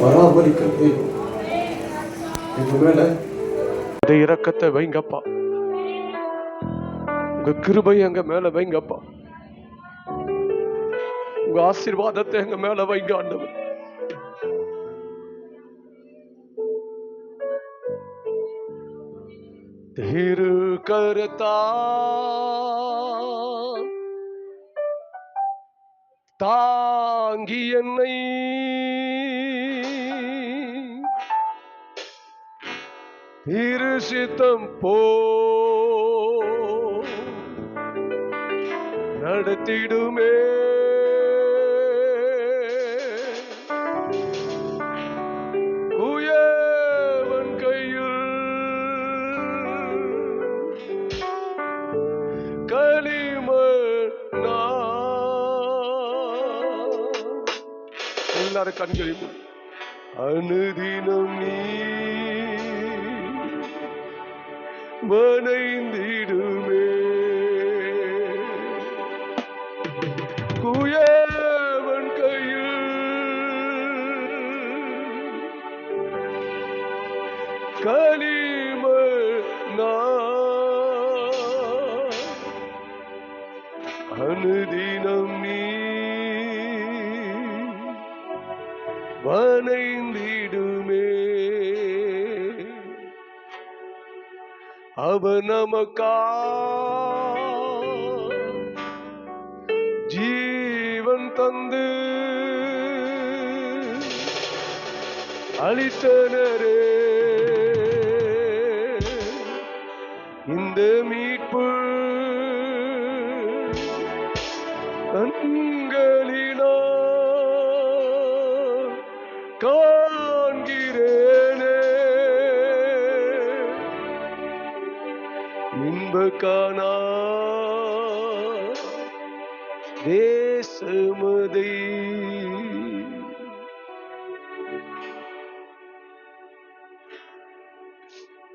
பராமரிக்கிற தெய்வம். எங்க மேல இரக்கத்தை வைங்கப்பா, உங்க கிருபை எங்க மேல வைங்கப்பா, உங்க ஆசீர்வாதத்தை எங்க மேல வைங்க ஆண்டவர். திரு கருத்தா தாங்கி என்னை திரு சித்தம் போ நடத்திடுமே. குயவன் கையில் களிமண்ணா. எல்லாரும் கண்களில் அனுதினம் நீ வனைந்திடுமே. குயவன் கையில் களிமண்ணா. அனுதினம் நீ வனைந்திடுமே. அவர் நமக்கா ஜீவன் தந்து அளித்தனரே. இந்த மீட்பு கண்களினா காண்கிறேனே. இன்பக்கானா தேசமதை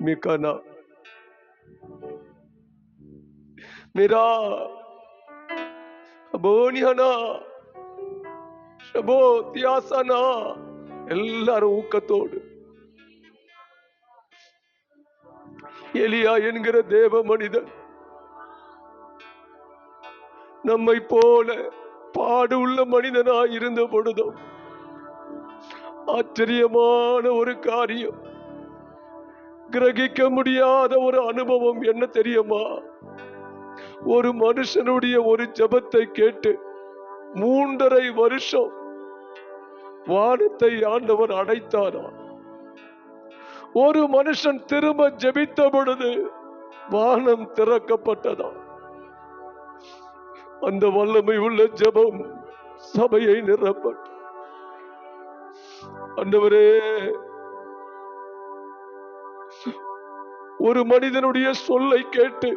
मिकाना मेरा அபோனியானா ஷபோ தியாசனா எல்லாரும் ஊக்கத்தோடு எலியா என்கிற தேவ மனிதன் நம்மை போல பாடு உள்ள மனிதனாய் இருந்த பொழுதும் ஆச்சரியமான ஒரு காரியம், கிரகிக்க முடியாத ஒரு அனுபவம் என்ன தெரியுமா? ஒரு மனுஷனுடைய ஒரு ஜெபத்தை கேட்டு 3.5 வருஷம் வானத்தை ஆண்டவர் அடைத்தாரா. ஒரு மனுஷன் திரும்ப ஜெபித்த பொழுது வானம் திறக்கப்பட்டதா. அந்த வல்லமை உள்ள ஜெபம் சபையை நிரப்பட்ட. ஆண்டவரே, ஒரு மனிதனுடைய சொல்லை கேட்டு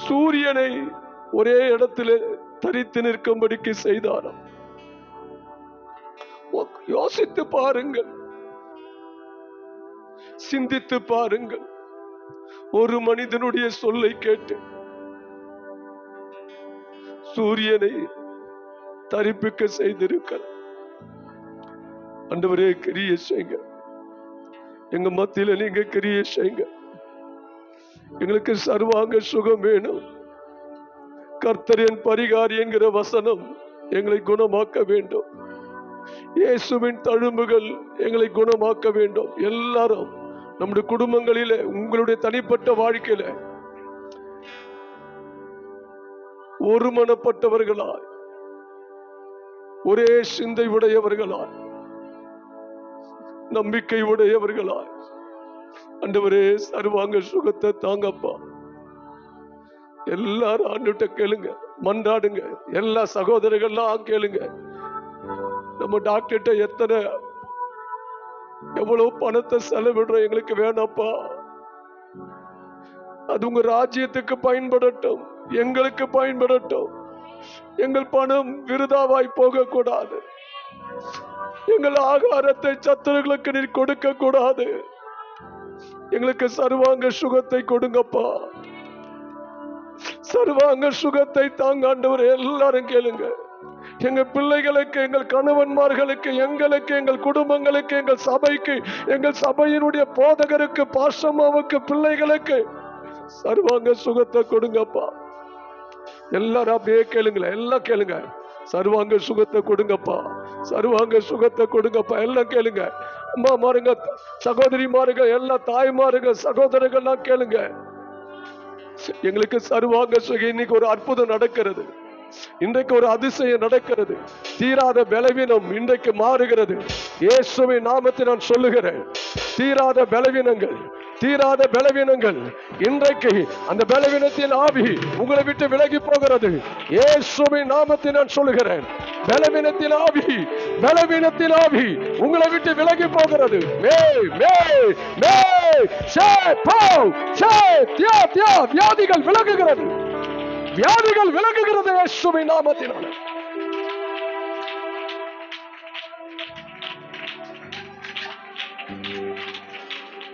சூரியனை ஒரே இடத்திலே தரித்து நிற்கும்படிக்கு செய்தாராம். யோசித்து பாருங்கள், சிந்தித்து பாருங்கள். ஒரு மனிதனுடைய சொல்லை கேட்டு சூரியனை தரிப்பிக்க செய்திருக்கிறார். ஆண்டவரே, கிரியை செய்யுங்க, எங்க மத்தியில நீங்க கிரியை செய்யுங்க. எங்களுக்கு சர்வாங்க சுகம் வேணும். கர்த்தரின் பரிகாரி என்கிற வசனம் எங்களை குணமாக்க வேண்டும். இயேசுவின் தழும்புகள் எங்களை குணமாக்க வேண்டும். எல்லாரும் நம்முடைய குடும்பங்களிலே, உங்களுடைய தனிப்பட்ட வாழ்க்கையில ஒருமனப்பட்டவர்களாய், ஒரே சிந்தை உடையவர்களாய், நம்பிக்கை உடையவர்களாய், ஆண்டவரே சர்வாங்க சுகத்தை தாங்கப்பா. எல்லாரும் ஆண்டுகிட்ட கேளுங்க, மன்றாடுங்க. எல்லா சகோதரர்கள்லாம் கேளுங்க. நம்ம டாக்டர்கிட்ட எவ்வளவு பணத்தை செலவிடுறோம், எங்களுக்கு வேணாப்பா. அது உங்க ராஜ்யத்துக்கு பயன்படட்டும், எங்களுக்கு பயன்படட்டும். எங்கள் பணம் விருதாவாய் போக கூடாது. எங்கள் ஆகாரத்தை சத்துருக்களுக்கு நீர் கொடுக்க கூடாது. எங்களுக்கு சர்வாங்க சுகத்தை கொடுங்கப்பா. சர்வாங்க சுகத்தை தாங்க ஆண்டவரே. எல்லாரும் கேளுங்க, எங்கள் பிள்ளைகளுக்கு, எங்கள் கணவன்மார்களுக்கு, எங்களுக்கு, எங்கள் குடும்பங்களுக்கு, எங்கள் சபைக்கு, எங்கள் சபையினுடைய போதகருக்கு, பாஸ்டர்மாவுக்கு, பிள்ளைகளுக்கு சர்வாங்க சுகத்தை கொடுங்கப்பா. எல்லாரும் அப்படியே கேளுங்களேன், எல்லாம் கேளுங்க. சர்வாங்க சுகத்தை கொடுங்கப்பா, சர்வாங்க சுகத்தை கொடுங்கப்பா. எல்லாம் கேளுங்க. அம்மா மாருங்க, சகோதரி மாருங்க, எல்லா தாய்மாருங்க, சகோதரர்கள்லாம் கேளுங்க. எங்களுக்கு சர்வாங்க சுகம். இன்னைக்கு ஒரு அற்புதம் நடக்கிறது, இன்றைக்கு ஒரு அதிசயம் நடக்கிறது. தீராத பலவீனம் இன்றைக்கு மாறுகிறது. இயேசுவின் நாமத்தை நான் சொல்லுகிறேன். தீராத பலவீனங்கள், தீராத பலவீனங்கள் இன்றைக்கு அந்த பலவீனத்தின் ஆவி உங்களை விட்டு விலகி போகிறது. இயேசுவின் நாமத்தை நான் சொல்லுகிறேன். பலவீனத்தின் ஆவி, பலவீனத்தின் ஆவி உங்களை விட்டு விலகி போகிறது. வியாதிகள் விலகுகிறது, வியாதிகள் விலகுகிறது இயேசுவின் நாமத்தினால.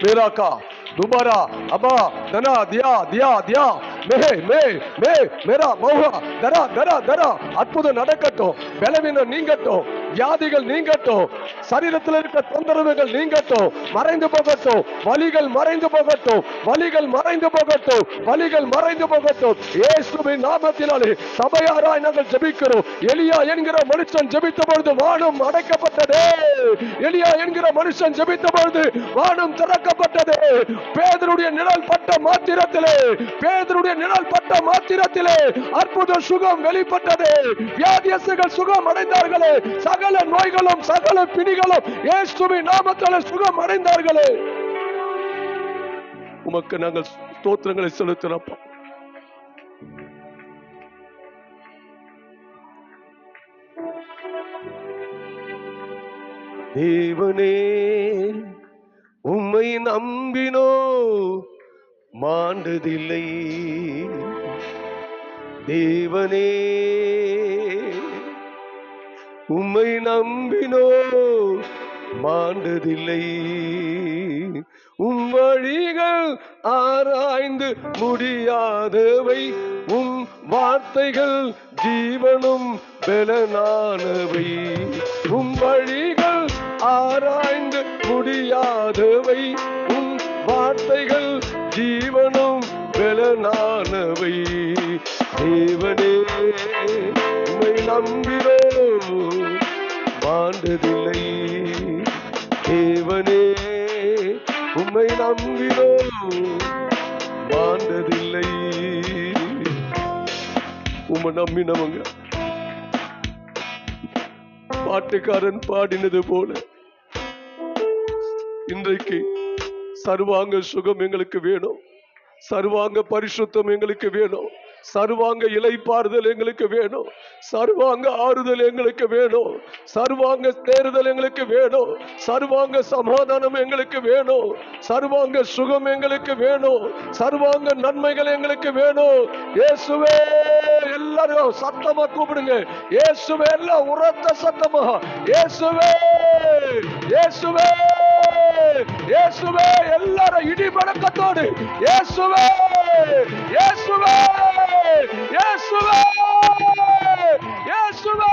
मेरा का दोबारा अबा दना दिया दिया दिया மே மே மே மேரா மௌஹா தரா தரா தரா. அற்புதம் நடக்கட்டும், பலவீனம் நீங்கட்டும், வியாதிகள் நீங்கட்டும், சரீரத்தில் இருக்க தொந்தரவுகள் நீங்கட்டும், மறைந்து போகட்டும், வலிகள் மறைந்து போகட்டும், வலிகள் மறைந்து போகட்டும், வலிகள் மறைந்து போகட்டும். இயேசுவின் நாமத்தினாலே சபையாராய் நாங்கள் ஜெபிக்கிறோம். எலியா என்கிற மனுஷன் ஜெபித்த பொழுது வானம் அடைக்கப்பட்டது. எலியா என்கிற மனுஷன் ஜெபித்த பொழுது வானம் திறக்கப்பட்டது. பேதுருடைய நிழல் பட்ட மாத்திரத்திலே, பேதுருடைய நிழல் பட்ட மாத்திரத்திலே அற்புத சுகம் வெளிப்பட்டது. வியாதியஸ்தர்கள் சுகம் அடைந்தார்களே, சகல நோய்களும் சகல பிணிகளும் இயேசுவின் நாமத்தாலே சுகம் அடைந்தார்களே. உமக்கு நாங்கள் ஸ்தோத்திரங்களை செலுத்துகிறோம். தேவனே உம்மை நம்பினோ மாண்டதில்லை. தேவனே உம்மை நம்பினோ மாண்டதில்லை. உம் வழிகள் ஆராய்ந்து முடியாதவை, உம் வார்த்தைகள் ஜீவனும் பலனானவை. உம் வழிகள் ஆராய்ந்து முடியாதவை, உம் வார்த்தைகள் ஜீவனும் பலனானவை. தேவனே உம்மை நம்பினோ மாண்டதில்லை. தேவனே உம்மை நம்பினோ மாண்டதில்லை. உம்மை நம்பினவங்க பாட்டுக்காரன் பாடினது போல இன்றைக்கு சர்வாங்க சுகம் எங்களுக்கு வேணும், சர்வாங்க பரிசுத்தம் எங்களுக்கு வேணும், சர்வாங்க இளைப்பாறுதல் எங்களுக்கு வேணும், சர்வாங்க ஆறுதல் எங்களுக்கு வேணும், சர்வாங்க தேறுதல் எங்களுக்கு வேணும், சர்வாங்க சமாதானம் எங்களுக்கு வேணும், சர்வாங்க சுகம் எங்களுக்கு வேணும், சர்வாங்க நன்மைகள் எங்களுக்கு வேணும். இயேசுவே, எல்லாரும் சத்தமா கூப்பிடுங்க. இயேசுவே, எல்லாம் உரத்த சத்தமா இயேசுவே, இயேசுவே, இயேசுவே. எல்லாரும் இடி முழக்கத்தோடு இயேசுவே, இயேசுவே, இயேசுவே, இயேசுவே.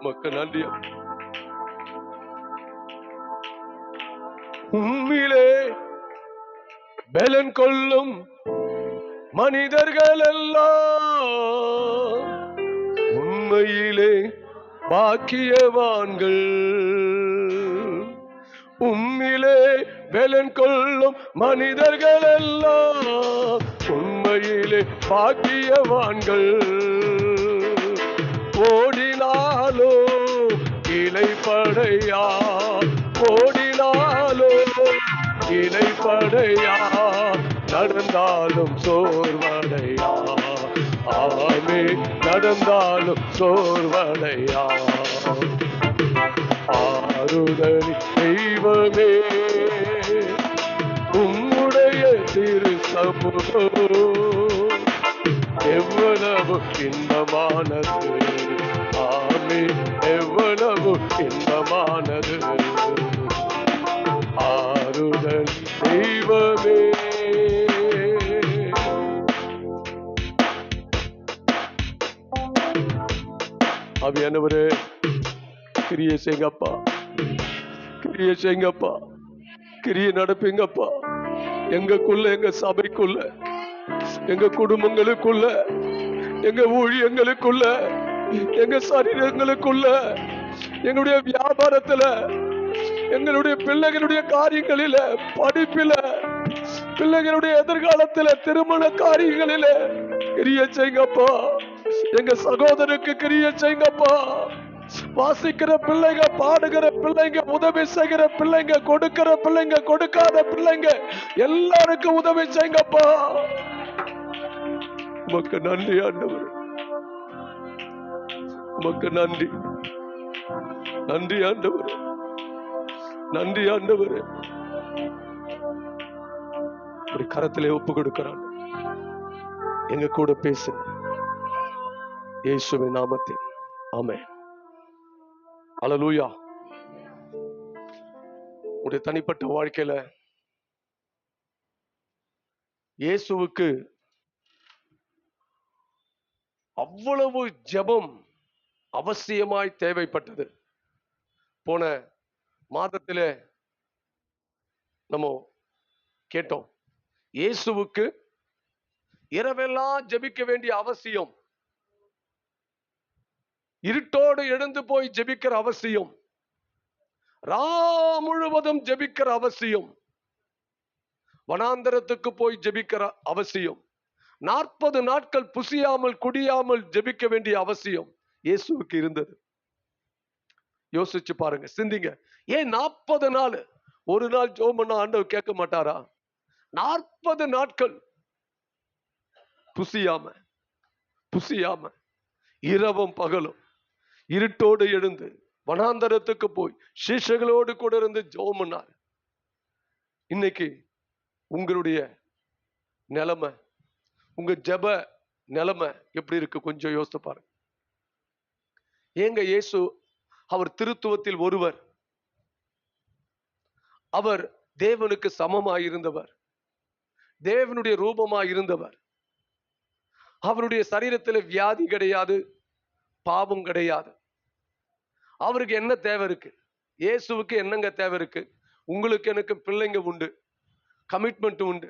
மக்கள் நன்றி. உம்மிலே பலன் கொள்ளும் மனிதர்கள் எல்லாம் உண்மையிலே பாக்கியவான்கள். உம்மிலே பலன் கொள்ளும் மனிதர்கள் எல்லாம் உண்மையிலே பாக்கியவான்கள். ஓடினாலோ இலைப்படையா, ஓடினாலோ இலைப்படையா, நடந்தாலும் சோர்வடையா. ஆமே, நடந்தாலும் சோர்வடையா. ஆறுதல் தெய்வமே, உம்முடைய திரு சமூகம் எவ்வளவு இன்பமானது. ஆமே, எவ்வளவு இன்பமானது. ஆறுதல் தெய்வமே, ஆவியானவரே கிரியை செய்யுங்கப்பா, கிரியை செய்யுங்கப்பா, கிரியை நடப்பீங்கப்பா. எங்களுக்குள்ள, எங்க சபைக்குள்ள, எங்க குடும்பங்களுக்குள்ள, எங்க ஊழியங்களுக்குள்ள, எங்க சரீரங்களுக்குள்ள, எங்களுடைய வியாபாரத்துல, எங்களுடைய பிள்ளைகளுடைய காரியங்களில, படிப்பில, பிள்ளைகளுடைய எதிர்காலத்துல, திருமண காரியங்களில கிரியை செய்யுங்கப்பா. எங்க சகோதரருக்கு கிரியை செய்யுங்கப்பா. வாசிக்கிற பிள்ளைங்க, பாடுகிற பிள்ளைங்க, உதவி செய்கிற பிள்ளைங்க, கொடுக்கிற பிள்ளைங்க, கொடுக்காத பிள்ளைங்க எல்லாருக்கும் உதவி செய்யுங்கப்பா. உமக்கு நன்றி ஆண்டவர், உமக்கு நன்றி, நன்றி ஆண்டவர், நன்றி ஆண்டவர். ஒரு கரத்திலே ஒப்பு கொடுக்கிறான். எங்க கூட பேசுங்க இயேசுவின் நாமத்தில். ஆமென். அல்லேலூயா. உடைய தனிப்பட்ட வாழ்க்கையில இயேசுவுக்கு அவ்வளவு ஜெபம் அவசியமாய் தேவைப்பட்டது. போன மாதத்திலே நம்ம கேட்டோம், இயேசுவுக்கு இரவெல்லாம் ஜெபிக்க வேண்டிய அவசியம், இருட்டோடு எழுந்து போய் ஜெபிக்கிற அவசியம், ரா முழுவதும் ஜெபிக்கிற அவசியம், வனாந்தரத்துக்கு போய் ஜெபிக்கிற அவசியம், 40 நாட்கள் புசியாமல் குடியாமல் ஜெபிக்க வேண்டிய அவசியம் இயேசுவுக்கு இருந்தது. யோசிச்சு பாருங்க, சிந்திங்க. ஏன் 40 நாள்? ஒரு நாள் ஜெபம் பண்ணா ஆண்டவர் கேட்க மாட்டாரா? 40 நாட்கள் புசியாம இரவும் பகலும் இருட்டோடு எழுந்து வனாந்தரத்துக்கு போய் சீஷர்களோடு கூட இருந்து ஜெபம் பண்ணார். இன்னைக்கு உங்களுடைய நிலைமை, உங்க ஜெப நிலைமை எப்படி இருக்கு? கொஞ்சம் யோசித்து பாருங்க. ஏங்க இயேசு அவர் திருத்துவத்தில் ஒருவர், அவர் தேவனுக்கு சமமாய் இருந்தவர், தேவனுடைய ரூபமாய் இருந்தவர். அவருடைய சரீரத்தில் வியாதி கிடையாது, பாவம் கிடையாது. அவருக்கு என்ன தேவை இருக்கு? இயேசுவுக்கு என்னங்க தேவை இருக்கு? உங்களுக்கு எனக்கு பிள்ளைங்க உண்டு, கமிட்மெண்ட் உண்டு,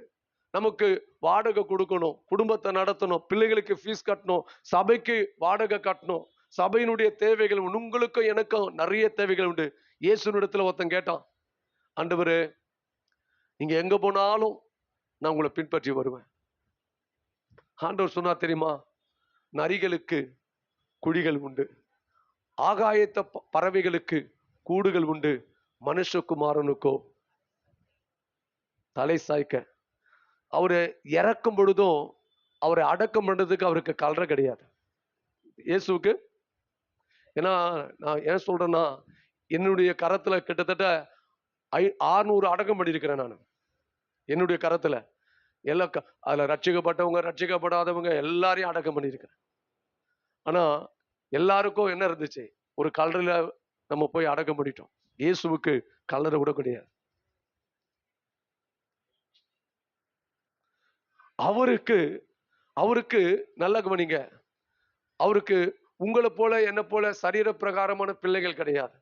நமக்கு வாடகை கொடுக்கணும், குடும்பத்தை நடத்தணும், பிள்ளைகளுக்கு ஃபீஸ் கட்டணும், சபைக்கு வாடகை கட்டணும், சபையினுடைய தேவைகள் உங்களுக்கும் எனக்கும் நிறைய தேவைகள் உண்டு. இயேசுனிடத்துல ஒருத்தன் கேட்டான், ஆண்டவரே நீங்க எங்க போனாலும் நான் உங்களை பின்பற்றி வருவேன். ஆண்டவர் சொன்னா தெரியுமா, நரிகளுக்கு குழிகள் உண்டு, ஆகாயத்த பறவைகளுக்கு கூடுகள் உண்டு, மனுஷகுமாரனுக்கோ தலை சாய்க்க. அவரை இறக்கும் பொழுதும் அவரை அடக்கம் பண்றதுக்கு அவருக்கு கலரை கிடையாது இயேசுக்கு. ஏன்னா நான் ஏன் சொல்றேன்னா, என்னுடைய கரத்துல கிட்டத்தட்ட 600 அடக்கம் பண்ணியிருக்கிறேன் நான். என்னுடைய கரத்துல எல்லாம் அதுல ரட்சிக்கப்பட்டவங்க ரட்சிக்கப்படாதவங்க எல்லாரையும் அடக்கம் பண்ணியிருக்கிறேன். ஆனா எல்லாருக்கும் என்ன இருந்துச்சு? ஒரு கலரில நம்ம போய் அடக்கம் பண்ணிட்டோம். இயேசுவுக்கு கலரை கூட கிடையாது. அவருக்கு நல்ல கவனிங்க, அவருக்கு உங்களை போல என்ன போல சரீர பிரகாரமான பிள்ளைகள் கிடையாது.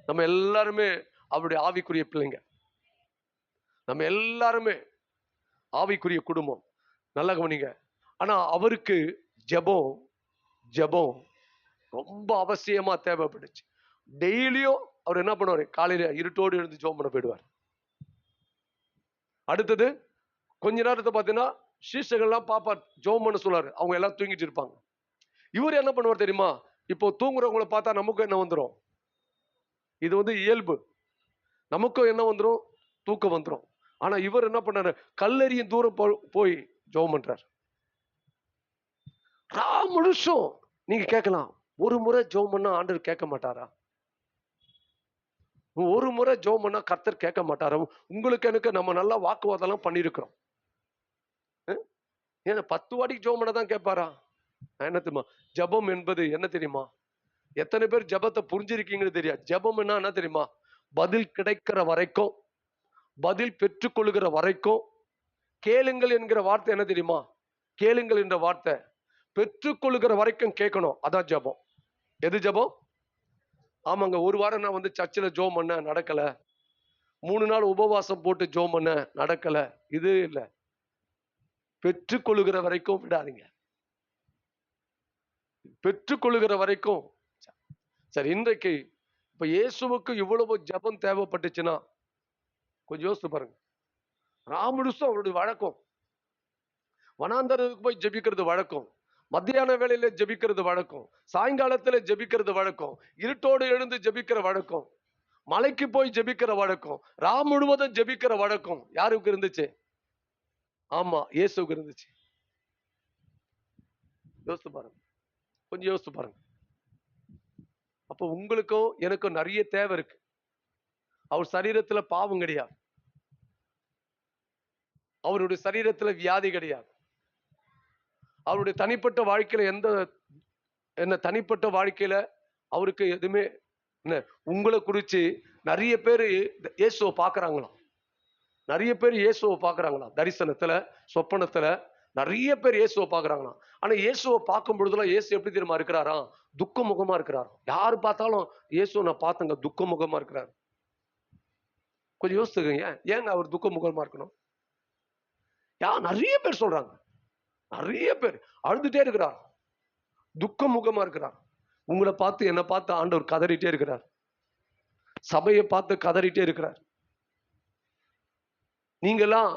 நம்ம எல்லாருமே அவருடைய ஆவிக்குரிய பிள்ளைங்க, நம்ம எல்லாருமே ஆவிக்குரிய குடும்பம். நல்ல கவனிங்க. ஆனா அவருக்கு ஜெபம் ரொம்ப அவசியமா தேவைப்பட்டுச்சு. டெய்லியும் அவர் என்ன பண்ணுவாரு? காலையில இருட்டோடு எழுந்து ஜெபம் பண்ண போயிடுவார். அடுத்தது கொஞ்ச நேரத்தை பார்த்தீங்கன்னா சீஷர்கள்லாம் பாப்பார், ஜெபம் பண்ண சொல்லாரு. அவங்க எல்லாம் தூங்கிட்டு இருப்பாங்க. இவர் என்ன பண்ணுவார் தெரியுமா? இப்போ தூங்குறவங்களை பார்த்தா நமக்கும் என்ன வந்துடும்? இது இயல்பு. நமக்கும் என்ன வந்துடும்? தூக்கம் வந்துடும். ஆனா இவர் என்ன பண்ணாரு? கல்லெறியும் தூரம் போய் ஜெபம் பண்றார். முழுசும் நீங்க கேட்கலாம், ஒரு முறை ஜெபம் பண்ணா ஆண்டவர் கேட்க மாட்டாரா? ஒரு முறை ஜெபம் பண்ணா கர்த்தர் கேட்க மாட்டாரா? உங்களுக்கு எனக்கு நம்ம நல்லா வாக்குவாதம் பண்ணிருக்கிறோம். ஏன்னா 10 வாட்டிக்கு ஜெபம் பண்ண தான் கேட்பாரா? என்ன தெரியுமா ஜெபம் என்பது? என்ன தெரியுமா? எத்தனை பேர் ஜெபத்தை புரிஞ்சிருக்கீங்கன்னு தெரியாது. ஜெபம் என்ன தெரியுமா? பதில் கிடைக்கிற வரைக்கும், பதில் பெற்றுக்கொள்கிற வரைக்கும். கேளுங்கள் என்கிற வார்த்தை என்ன தெரியுமா? கேளுங்கள் என்ற வார்த்தை பெற்றுக்கொள்கிற வரைக்கும் கேட்கணும். அதான் ஜெபம். எது ஜெபம்? ஆமாங்க, ஒரு வாரம் நான் வந்து சர்ச்சில் ஜோம் பண்ண நடக்கல, 3 நாள் உபவாசம் போட்டு ஜோம் பண்ண நடக்கல, இது இல்ல. பெற்றுக்கொள்ளுகிற வரைக்கும் விடாதீங்க. பெற்றுக்கொள்ளுகிற வரைக்கும். சரி, இன்றைக்கு இப்ப இயேசுவுக்கு இவ்வளவு ஜெபம் தேவைப்பட்டுச்சுன்னா கொஞ்சம் யோசித்து பாருங்க. ராமுழுசும் அவருடைய வழக்கம். வனாந்தரத்துக்கு போய் ஜெபிக்கிறது வழக்கம், மத்தியான வேளையில ஜெபிக்கிறது வழக்கம், சாயங்காலத்துல ஜெபிக்கிறது வழக்கம், இருட்டோடு எழுந்து ஜெபிக்கிற வழக்கம், மலைக்கு போய் ஜெபிக்கிற வழக்கம், முழுவதும் ஜெபிக்கிற வழக்கம் யாருக்கு இருந்துச்சு? ஆமா, இயேசுக்கு இருந்துச்சு. யோசித்து பாருங்க, கொஞ்சம் யோசித்து பாருங்க. அப்ப உங்களுக்கும் எனக்கும் நிறைய தேவை இருக்கு. அவர் சரீரத்துல பாவம் கிடையாது, அவருடைய சரீரத்துல வியாதி கிடையாது, அவருடைய தனிப்பட்ட வாழ்க்கையில என்ன தனிப்பட்ட வாழ்க்கையில அவருக்கு எதுவுமே என்ன. உங்களை குறிச்சு நிறைய பேர் இயேசுவை பார்க்கறாங்களாம், நிறைய பேர் இயேசுவை பார்க்கறாங்களாம், தரிசனத்துல சொப்பனத்துல நிறைய பேர் இயேசுவை பார்க்கறாங்களாம். ஆனா இயேசுவை பார்க்கும் பொழுதுலாம் இயேசு எப்படி தெரியுமா இருக்கிறாராம்? துக்க முகமா இருக்கிறார். யாரு பார்த்தாலும் இயேசுவை நான் பார்த்தங்க துக்க முகமா இருக்கிறார். கொஞ்சம் யோசிச்சுக்கங்க, ஏங்க அவர் துக்க முகமா இருக்கணும்? நிறைய பேர் சொல்றாங்க, நிறைய பேர் அழுதுட்டே இருக்கிறார், துக்க முகமா இருக்கிறார். உங்களை பார்த்து என்னை பார்த்து ஆண்டவர் கதறிட்டே இருக்கிறார், சபையை பார்த்து கதறிட்டே இருக்கிறார். நீங்கெல்லாம்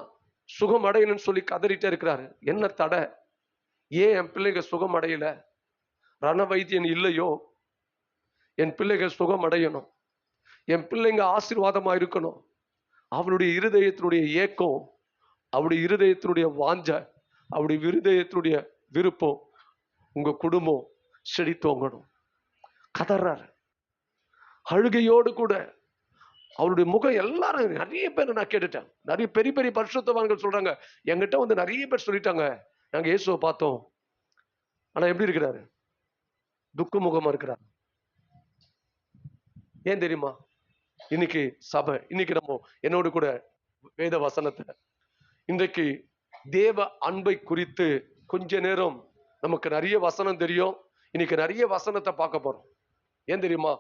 சுகம் அடையணும்னு சொல்லி கதறிட்டே இருக்கிறாரு. என்ன தடை? ஏன் என் பிள்ளைங்க சுகம் அடையல? ரண வைத்தியன் இல்லையோ? என் பிள்ளைகள் சுகம் அடையணும், என் பிள்ளைங்க ஆசீர்வாதமா இருக்கணும். அவளுடைய இருதயத்தினுடைய ஏக்கம், அவருடைய இருதயத்தினுடைய வாஞ்ச, அவருடைய இருதயத்தினுடைய விருப்பம் உங்க குடும்பம் செழித்தோங்கணும். கதறாரு அழுகையோடு கூட. அவருடைய முகம் எல்லாரும் நிறைய பேர் நான் கேட்டுட்டேன், நிறைய பெரிய பெரிய பரிசுத்தவான்கள் சொல்றாங்க, என்கிட்ட வந்து நிறைய பேர் சொல்லிட்டாங்க, நாங்க இயேசுவை பார்த்தோம். ஆனா எப்படி இருக்கிறாரு? துக்க முகமா இருக்கிறார். ஏன் தெரியுமா? இன்னைக்கு சபை, இன்னைக்கு நம்ம என்னோடு கூட வேத வசனத்தை, இன்றைக்கு தேவ அன்பை குறித்து கொஞ்ச நேரம், நமக்கு நிறைய வசனம் தெரியும், இன்னைக்கு நிறைய வசனத்தை பார்க்க போறோம். ஏன் தெரியுமா?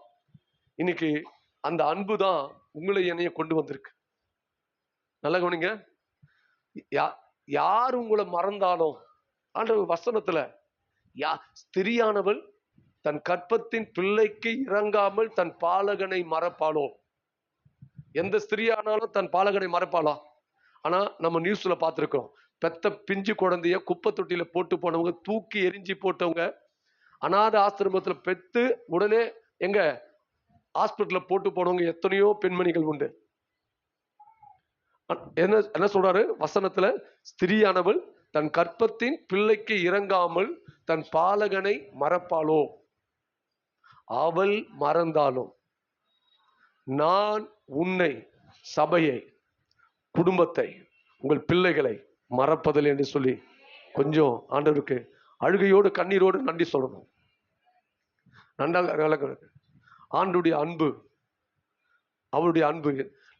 இன்னைக்கு அந்த அன்பு தான் உங்களை என்னைய கொண்டு வந்திருக்கு. நல்லா கவனிங்க. யார் உங்களை மறந்தாலும் ஆண்டவர் வசனத்துல ஸ்திரியானவள் தன் கற்பத்தின் பிள்ளைக்கு இறங்காமல் தன் பாலகனை மறப்பாளோ? எந்த ஸ்திரியானாலும் தன் பாலகனை மறப்பாளா? ஆனா நம்ம நியூஸ்ல பார்த்திருக்கோம், பெத்த பிஞ்சு குழந்தைய குப்பை தொட்டியில போட்டு போனவங்க, தூக்கி எரிஞ்சு போட்டவங்க, அநாத ஆசிரமத்துல பெத்து உடனே எங்க ஹாஸ்பிட்டல்ல போட்டு போனவங்க எத்தனையோ பெண்மணிகள் உண்டு. என்ன சொல்றாரு வசனத்துல? ஸ்திரியானவள் தன் கற்பத்தின் பிள்ளைக்கு இறங்காமல் தன் பாலகனை மறப்பாளோ? அவள் மறந்தாலும் நான் உன்னை, சபையை, குடும்பத்தை, உங்கள் பிள்ளைகளை மறப்பதில்லை என்று சொல்லி கொஞ்சம் ஆண்டவருக்கு அழுகையோடு கண்ணீரோடு நன்றி சொல்லணும். நன்றாக ஆண்டுடைய அன்பு, அவருடைய அன்பு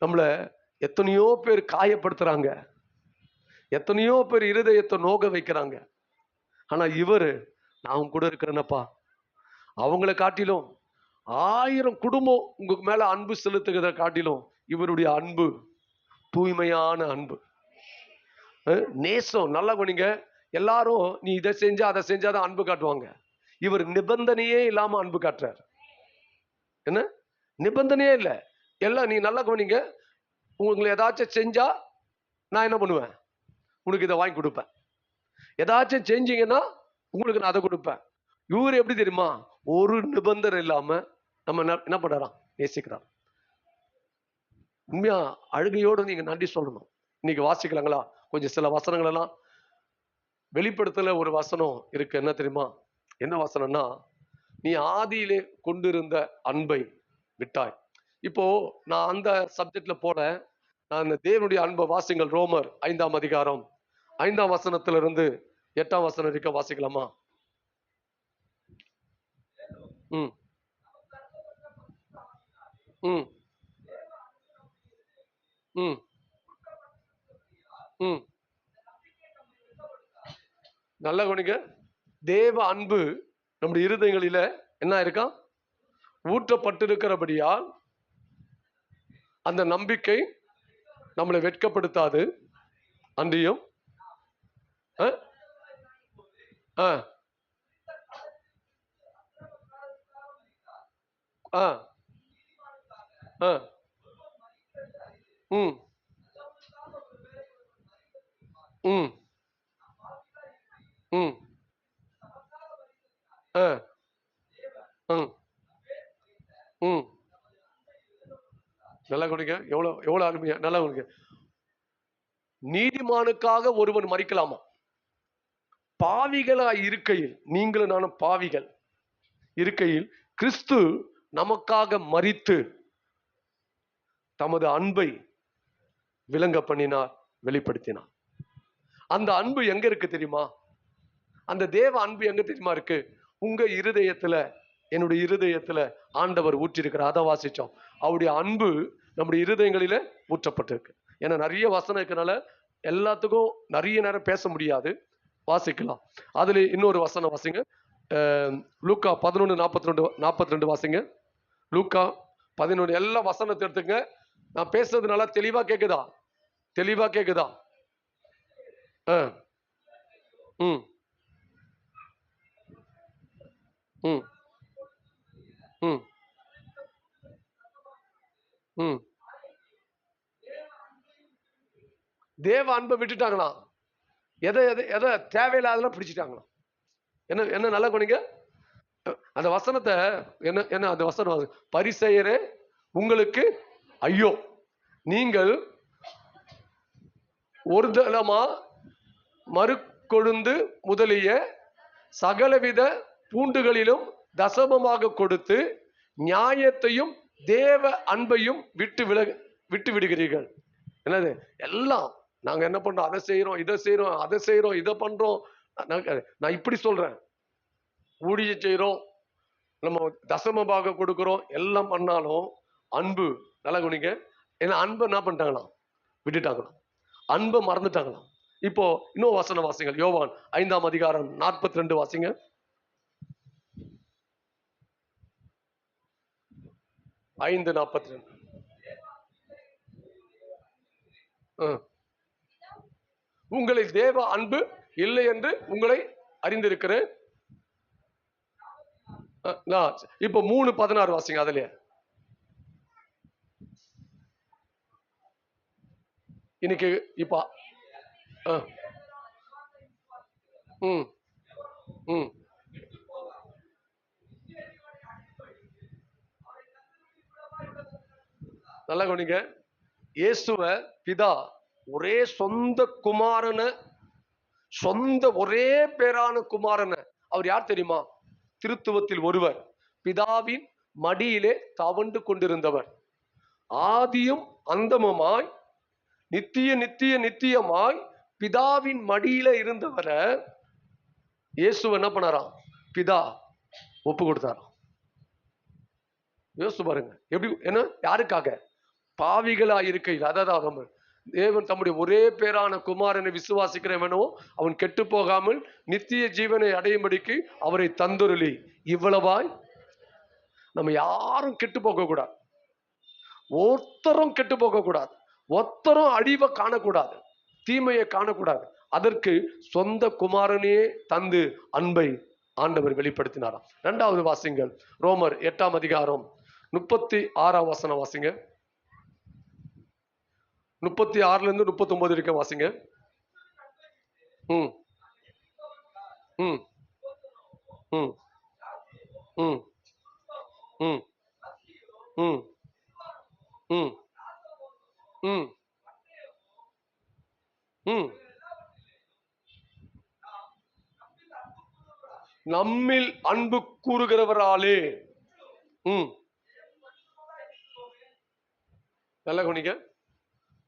நம்மளை எத்தனையோ பேர் காயப்படுத்துறாங்க, எத்தனையோ பேர் இருதயத்தை நோக வைக்கிறாங்க. ஆனா இவரு, நான் கூட இருக்கிறேனப்பா, அவங்கள காட்டிலும் 1000 குடும்பம் உங்க மேல அன்பு செலுத்துகிறத காட்டிலும் இவருடைய அன்பு தூய்மையான அன்பு, நேசம். நல்லா பண்ணீங்க. எல்லாரும் நீ இதை செஞ்சா அதை செஞ்சாதான் அன்பு காட்டுவாங்க. இவர் நிபந்தனையே இல்லாம அன்பு காட்டுறார். என்ன நிபந்தனையே இல்லை, எல்லாம் நீ நல்லா கவனிங்க. உங்களுக்கு ஏதாச்சும் செஞ்சா நான் என்ன பண்ணுவேன்? உனக்கு இதை வாங்கி கொடுப்பேன். ஏதாச்சும் செஞ்சீங்கன்னா உங்களுக்கு நான் அதை கொடுப்பேன். இவர் எப்படி தெரியுமா? ஒரு நிபந்தனை இல்லாம நம்ம என்ன பண்றான்? நேசிக்கிறான். உண்மையா அழுகையோடு நீங்க நன்றி சொல்லணும். இன்னைக்கு வாசிக்கலாங்களா கொஞ்சம் சில வசனங்கள் எல்லாம்? வெளிப்படுத்தல ஒரு வசனம் இருக்கு, என்ன தெரியுமா? என்ன வசனம்னா, நீ ஆதியிலே கொண்டிருந்த அன்பை விட்டாய். இப்போ நான் அந்த சப்ஜெக்ட்ல போல, நான் தேவனுடைய அன்பை வாசிங்கள். ரோமர் 5ஆம் அதிகாரம் 5ஆம் வசனத்திலிருந்து 8ஆம் வசனம் வரைக்கும் வாசிக்கலாமா? நல்ல கவனிங்க. தேவ அன்பு நம்முடைய இருதயங்களில என்ன இருக்கா? ஊற்றப்பட்டிருக்கிறபடியால் அந்த நம்பிக்கை நம்மளை வெட்கப்படுத்தாது. அன்றியும் நல்லா கொடுங்க. எவ்வளவு அருமையா நல்லா கொடுங்க. நீதிமானுக்காக ஒருவன் மரிக்கலாமா? பாவிகளா இருக்கையில், நீங்களும் நானும் பாவிகள் இருக்கையில் கிறிஸ்து நமக்காக மரித்து தமது அன்பை விளங்க பண்ணினார், வெளிப்படுத்தினார். அந்த அன்பு எங்க இருக்கு தெரியுமா? அந்த தேவ அன்பு எங்க தெரியுமா இருக்கு? உங்க இருதயத்துல, என்னுடைய இருதயத்துல ஆண்டவர் ஊற்றிருக்கிறார். அதை வாசிச்சோம். அவருடைய அன்பு நம்முடைய இருதயங்களில ஊற்றப்பட்டிருக்கு. ஏன்னா நிறைய வசனம் இருக்கனால எல்லாத்துக்கும் நிறைய நேரம் பேச முடியாது. வாசிக்கலாம். அதுல இன்னொரு வசனம் வாசிங்க. லூக்கா 11:42 வாசிங்க. லூக்கா 11. எல்லா வசனத்தை எடுத்துங்க. நான் பேசுறது நல்லா தெளிவா கேக்குதா? தெளிவா கேக்குதா? ம் ம் ம் ம் தேவ அன்பை விட்டுட்டாங்களா? எதை எதை எதை தேவையில்லாதெல்லாம் பிடிச்சிட்டாங்களா? என்ன என்ன நல்லா கொண்டீங்க அந்த வசனத்தை. என்ன என்ன அந்த வசனம்? பரிசேயரே உங்களுக்கு ஐயோ, நீங்கள் ஒரு தளமா மறுக்கொழுந்து முதலிய சகலவித பூண்டுகளிலும் தசமமாக கொடுத்து நியாயத்தையும் தேவ அன்பையும் விட்டு விடுகிறீர்கள். என்னது? எல்லாம் நாங்க என்ன பண்றோம்? அதை செய்யறோம், இதை செய்யறோம், அதை செய்யறோம், இதை பண்றோம். நான் இப்படி சொல்றேன். ஊழிய செய்யறோம், நம்ம தசமமாக கொடுக்கிறோம், எல்லாம் பண்ணாலும் அன்பு நல்லா குனிங்க. ஏன்னா அன்பை என்ன பண்ணிட்டாங்களாம்? விட்டுட்டாங்களாம். அன்பை மறந்துட்டாங்களாம். இப்போ இன்னும் வசன வாசிங்கள். யோவான் 5:42 வாசிங்க. ஐந்து 42. உங்களை தேவ அன்பு இல்லை என்று உங்களை அறிந்திருக்கிறேன். இப்ப 3:16 வாசிங்க. அதுலயே இன்னைக்கு இப்ப நல்லா கவனிங்க. இயேசுவ பிதா ஒரே சொந்த குமாரனை, சொந்த ஒரே பேரான குமாரனை, அவர் யார் தெரியுமா? திருத்துவத்தில் ஒருவர், பிதாவின் மடியிலே தவண்டு கொண்டிருந்தவர், ஆதியும் அந்தமுமாய் நித்தியமாய் பிதாவின் மடியில இருந்தவரை இயேசு என்ன பண்ணாராம்? பிதா ஒப்பு கொடுத்தாராம். யோசிச்சு பாருங்க எப்படி. என்ன? யாருக்காக? பாவிகளா இருக்கையில். அதான் தேவன் தம்முடைய ஒரே பேரான குமாரனை விசுவாசிக்கிறவனோ அவன் கெட்டு போகாமல் நித்திய ஜீவனை அடையும்படிக்கு அவரை தந்துருளி. இவ்வளவாய் நம்ம யாரும் கெட்டு போக கூடாது, ஒருத்தரும் கெட்டு போக கூடாது, ஒருத்தரும் அழிவை காணக்கூடாது, தீமையை காணக்கூடாது. அதற்கு சொந்த குமாரனே தந்து அன்பை ஆண்டவர் வெளிப்படுத்தினாராம். 2வது வாசிங்கள். ரோமர் 8:36 வசனம் வாசிங்க. 36 39 இருக்க வாசிங்க. ம் ம் ம் ம் ம் ம் ம் ம் ம் நம்மில் அன்பு கூறுகிறவராலே. நல்ல கவனிக்க.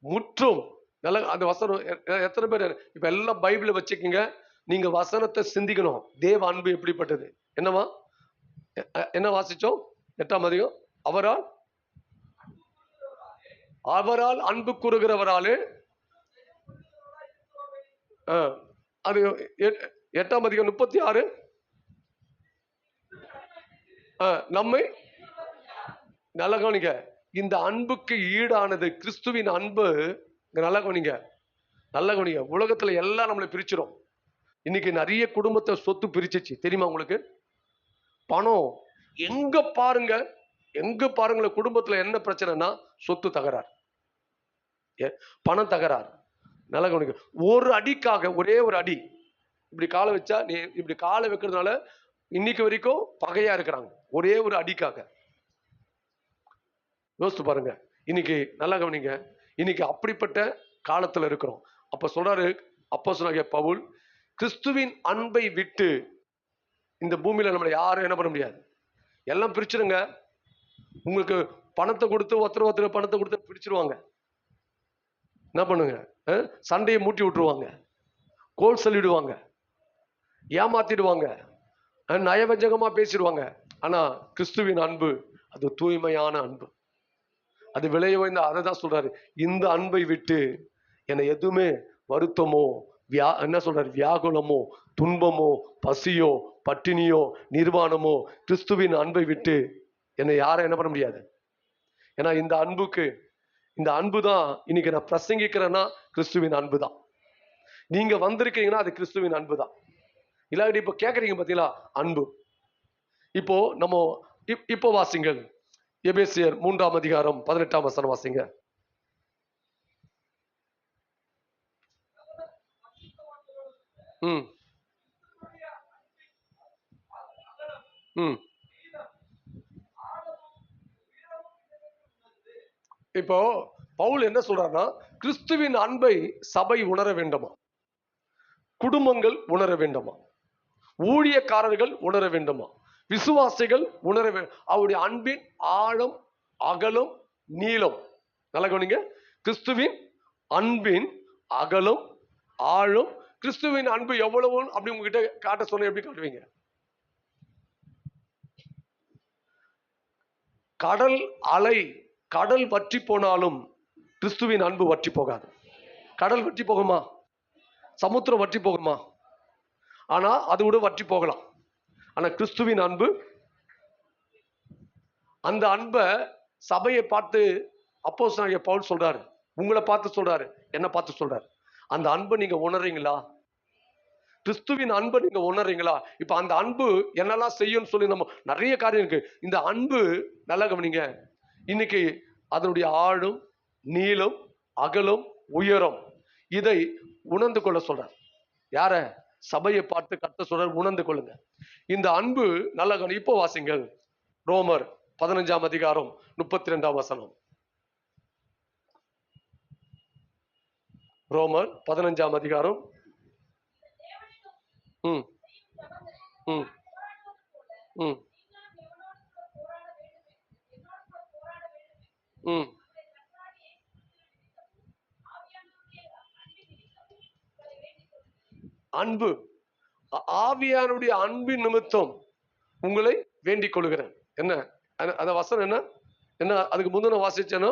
முற்றும் நல்ல அந்த வசனம். எத்தனை பேர் இப்ப எல்லாம் பைபிள வச்சுக்கீங்க. நீங்க வசனத்தை சிந்திக்கணும். தேவ அன்பு எப்படிப்பட்டது? என்னவா? என்ன வாசிச்சோம்? 8ஆம் அதிகம். அவரால் அன்பு கூறுகிறவராலே. அது 8ஆம் அதிகம் 36. நம்மை நல்ல கவனிங்க. இந்த அன்புக்கு ஈடானது கிறிஸ்துவின் அன்பு. நல்ல கவனிங்க, நல்ல கவனிங்க. உலகத்துல எல்லாம் நம்மளை பிரிச்சிடும். இன்னைக்கு நிறைய குடும்பத்தை சொத்து பிரிச்சிச்சு தெரியுமா உங்களுக்கு? பணம் எங்க பாருங்க, எங்க பாருங்கள குடும்பத்துல என்ன பிரச்சனைனா சொத்து தகராறு, பணம் தகராறு. நல்ல கவனிங்க. ஒரு அடிக்காக, ஒரே ஒரு அடி இப்படி காலை வச்சா, நீ இப்படி காலை வைக்கிறதுனால இன்னைக்கு வரைக்கும் பகையா இருக்கிறாங்க, ஒரே ஒரு அடிக்காக. யோசித்து பாருங்க. இன்னைக்கு நல்லா கவனிங்க, இன்னைக்கு அப்படிப்பட்ட காலத்துல இருக்கிறோம். அப்ப சொல்றாரு அப்போஸ்தலனாகிய பவுல், கிறிஸ்துவின் அன்பை விட்டு இந்த பூமியில நம்மளை யாரும் என்ன பண்ண முடியாது. எல்லாம் பிரிச்சிருங்க. உங்களுக்கு பணத்தை கொடுத்து ஒருத்தர் பணத்தை கொடுத்து பிரிச்சிருவாங்க. என்ன பண்ணுங்க, சண்டையை மூட்டி விட்டுருவாங்க, கோல் சொல்லிடுவாங்க, ஏமாத்திடுவாங்க, நயவஞ்சகமா பேசிடுவாங்க. ஆனா கிறிஸ்துவின் அன்பு அது தூய்மையான அன்பு, அது விளைய வைந்த. அதை தான் சொல்றாரு, இந்த அன்பை விட்டு என்னை எதுவுமே வருத்தமோ என்ன சொல்றாரு, வியாகுலமோ துன்பமோ பசியோ பட்டினியோ நிர்வாணமோ கிறிஸ்துவின் அன்பை விட்டு என்னை யாரும் என்ன பண்ண முடியாது. ஏன்னா இந்த அன்புக்கு, இந்த அன்பு தான் இன்னைக்கு நான் பிரசங்கிக்கிறேன்னா கிறிஸ்துவின் அன்பு தான். நீங்க வந்திருக்கீங்கன்னா அது கிறிஸ்துவின் அன்பு தான். இல்லாட்டி இப்ப கேட்கறீங்க பாத்தீங்களா அன்பு. இப்போ நம்ம இப்போ வாசிங்கள் எபேசியர் 3ஆம் அதிகாரம் 18ஆம் வசனம் வாசிங்க. இப்போ பவுல் என்ன சொல்றாருன்னா, கிறிஸ்துவின் அன்பை சபை உணர வேண்டுமா, குடும்பங்கள் உணர வேண்டுமா, ஊழியக்காரர்கள் உணர வேண்டுமா, விசுவாசிகள் உணர வேண்டும். அவருடைய அன்பின் ஆழம் அகலம் நீளம். நல்ல கவனிங்க, கிறிஸ்துவின் அன்பின் அகலம் ஆழம். கிறிஸ்துவின் அன்பு எவ்வளவு அப்படி உங்ககிட்ட காட்ட சொன்ன எப்படி காட்டுவீங்க? கடல் அலை, கடல் வற்றி போனாலும் கிறிஸ்துவின் அன்பு வற்றி போகாது. கடல் வற்றி போகுமா? சமுத்திரம் வற்றி போகுமா? ஆனா அது கூட வற்றி போகலாம். ஆனா கிறிஸ்துவின் அன்பு, அந்த அன்பை சபையை பார்த்து அப்போஸ்தலனாகிய பவுல் சொல்றாரு, உங்களை பார்த்து சொல்றாரு, என்ன பார்த்து சொல்றாரு. அந்த அன்பை நீங்க உணர்றீங்களா? கிறிஸ்துவின் அன்பை நீங்க உணர்றீங்களா? இப்ப அந்த அன்பு என்னெல்லாம் செய்யும் சொல்லி நம்ம நிறைய காரியம் இருக்கு. இந்த அன்பு நல்லா கவனிங்க, இன்னைக்கு அதனுடைய ஆழம் நீளம் அகலம் உயரம் இதை உணர்ந்து கொள்ள சொல்றார். யார? சபையை பார்த்து கர்த்தர் சொல்றார், உணர்ந்து கொள்ளுங்க இந்த அன்பு. நல்லா கவனி. இப்போ வாசிங்கள் ரோமர் 15ஆம் அதிகாரம் 32ஆம் வசனம். ரோமர் 15ஆம் அதிகாரம். அன்பு, ஆவியானுடைய அன்பின் நிமித்தம் உங்களை வேண்டிக் கொள்கிறேன். என்ன அந்த வசனம்? என்ன என்ன அதுக்கு முந்தின வாசிச்சேன்னா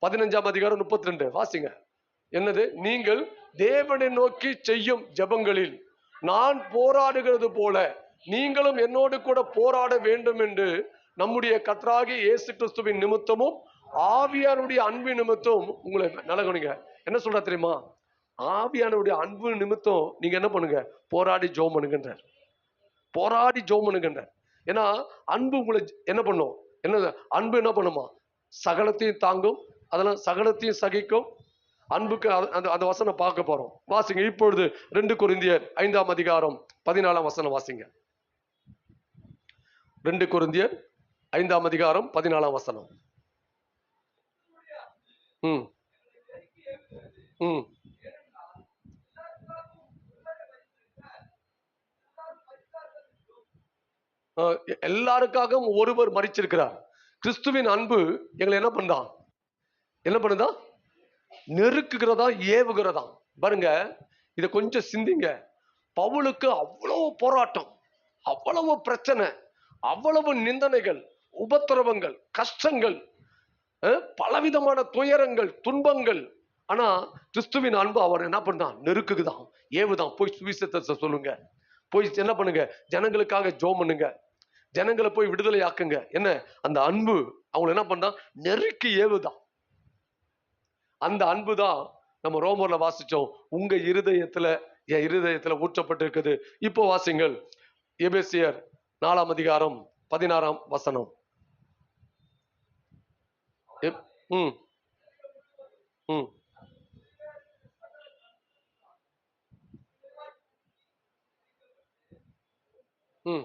15ஆம் அதிகாரம் 32 வாசிங்க. என்னது? நீங்கள் தேவனை நோக்கி செய்யும் ஜெபங்களில் நான் போராடுகிறது போல நீங்களும் என்னோடு கூட போராட வேண்டும் என்று நம்முடைய கர்த்தராகிய இயேசு கிறிஸ்துவின் நிமித்தமும் ஆவியானுடைய அன்பின் நிமித்தம் உங்களை நலகணுங்க. என்ன சொல்ற தெரியுமா? ஆவியானுடைய அன்பு நிமித்தம் நீங்க என்ன பண்ணுங்க? போராடி ஜெபம் பண்ணுங்கன்றார். போராடி ஜெபம் பண்ணுங்கன்றார். ஏன்னா அன்பு உங்களை என்ன பண்ணும்? என்ன அன்பு என்ன பண்ணுமா? சகலத்தையும் தாங்கும், அதெல்லாம் சகலத்தையும் சகிக்கும். அன்புக்கு அந்த வசனம் பார்க்க போறோம். வாசிங்க இப்பொழுது 2 கொரிந்தியர் 5ஆம் அதிகாரம் 14ஆம் வசனம் வாசிங்க. 2 கொரிந்தியர் 5ஆம் அதிகாரம் 14ஆம் வசனம். எல்லாருக்காகவும் ஒருவர் மரிச்சிருக்கிறார். கிறிஸ்துவின் அன்பு எங்களை என்ன பண்ணான்? என்ன பண்ணுதா? நெருக்குகிறதா, ஏவுகிறதா. பாருங்க, இத கொஞ்சம் சிந்திங்க. பவுலுக்கு அவ்வளவு போராட்டம், அவ்வளவு பிரச்சனை, அவ்வளவு நிந்தனைகள், உபத்திரவங்கள், கஷ்டங்கள், பலவிதமான துயரங்கள், துன்பங்கள். ஆனா கிறிஸ்துவின் அன்பு அவர் என்ன பண்ணான்? நெருக்குதான், ஏவுதான். போய் சுவிசேஷத்தை சொல்லுங்க, போய் என்ன பண்ணுங்க, ஜனங்களுக்காக ஜெபம் பண்ணுங்க, ஜனங்களை போய் விடுதலை ஆக்குங்க. என்ன அந்த அன்பு அவங்களை என்ன பண்ணா நெருக்கி ஏவுதான். அந்த அன்பு தான் நம்ம ரோமர்ல வாசிச்சோம், உங்க இருதயத்துல என் இருதயத்துல ஊற்றப்பட்டு இருக்குது. இப்போ வாசிங்கள் எபேசியர் 4 அதிகாரம் 16 ம் ம் ம்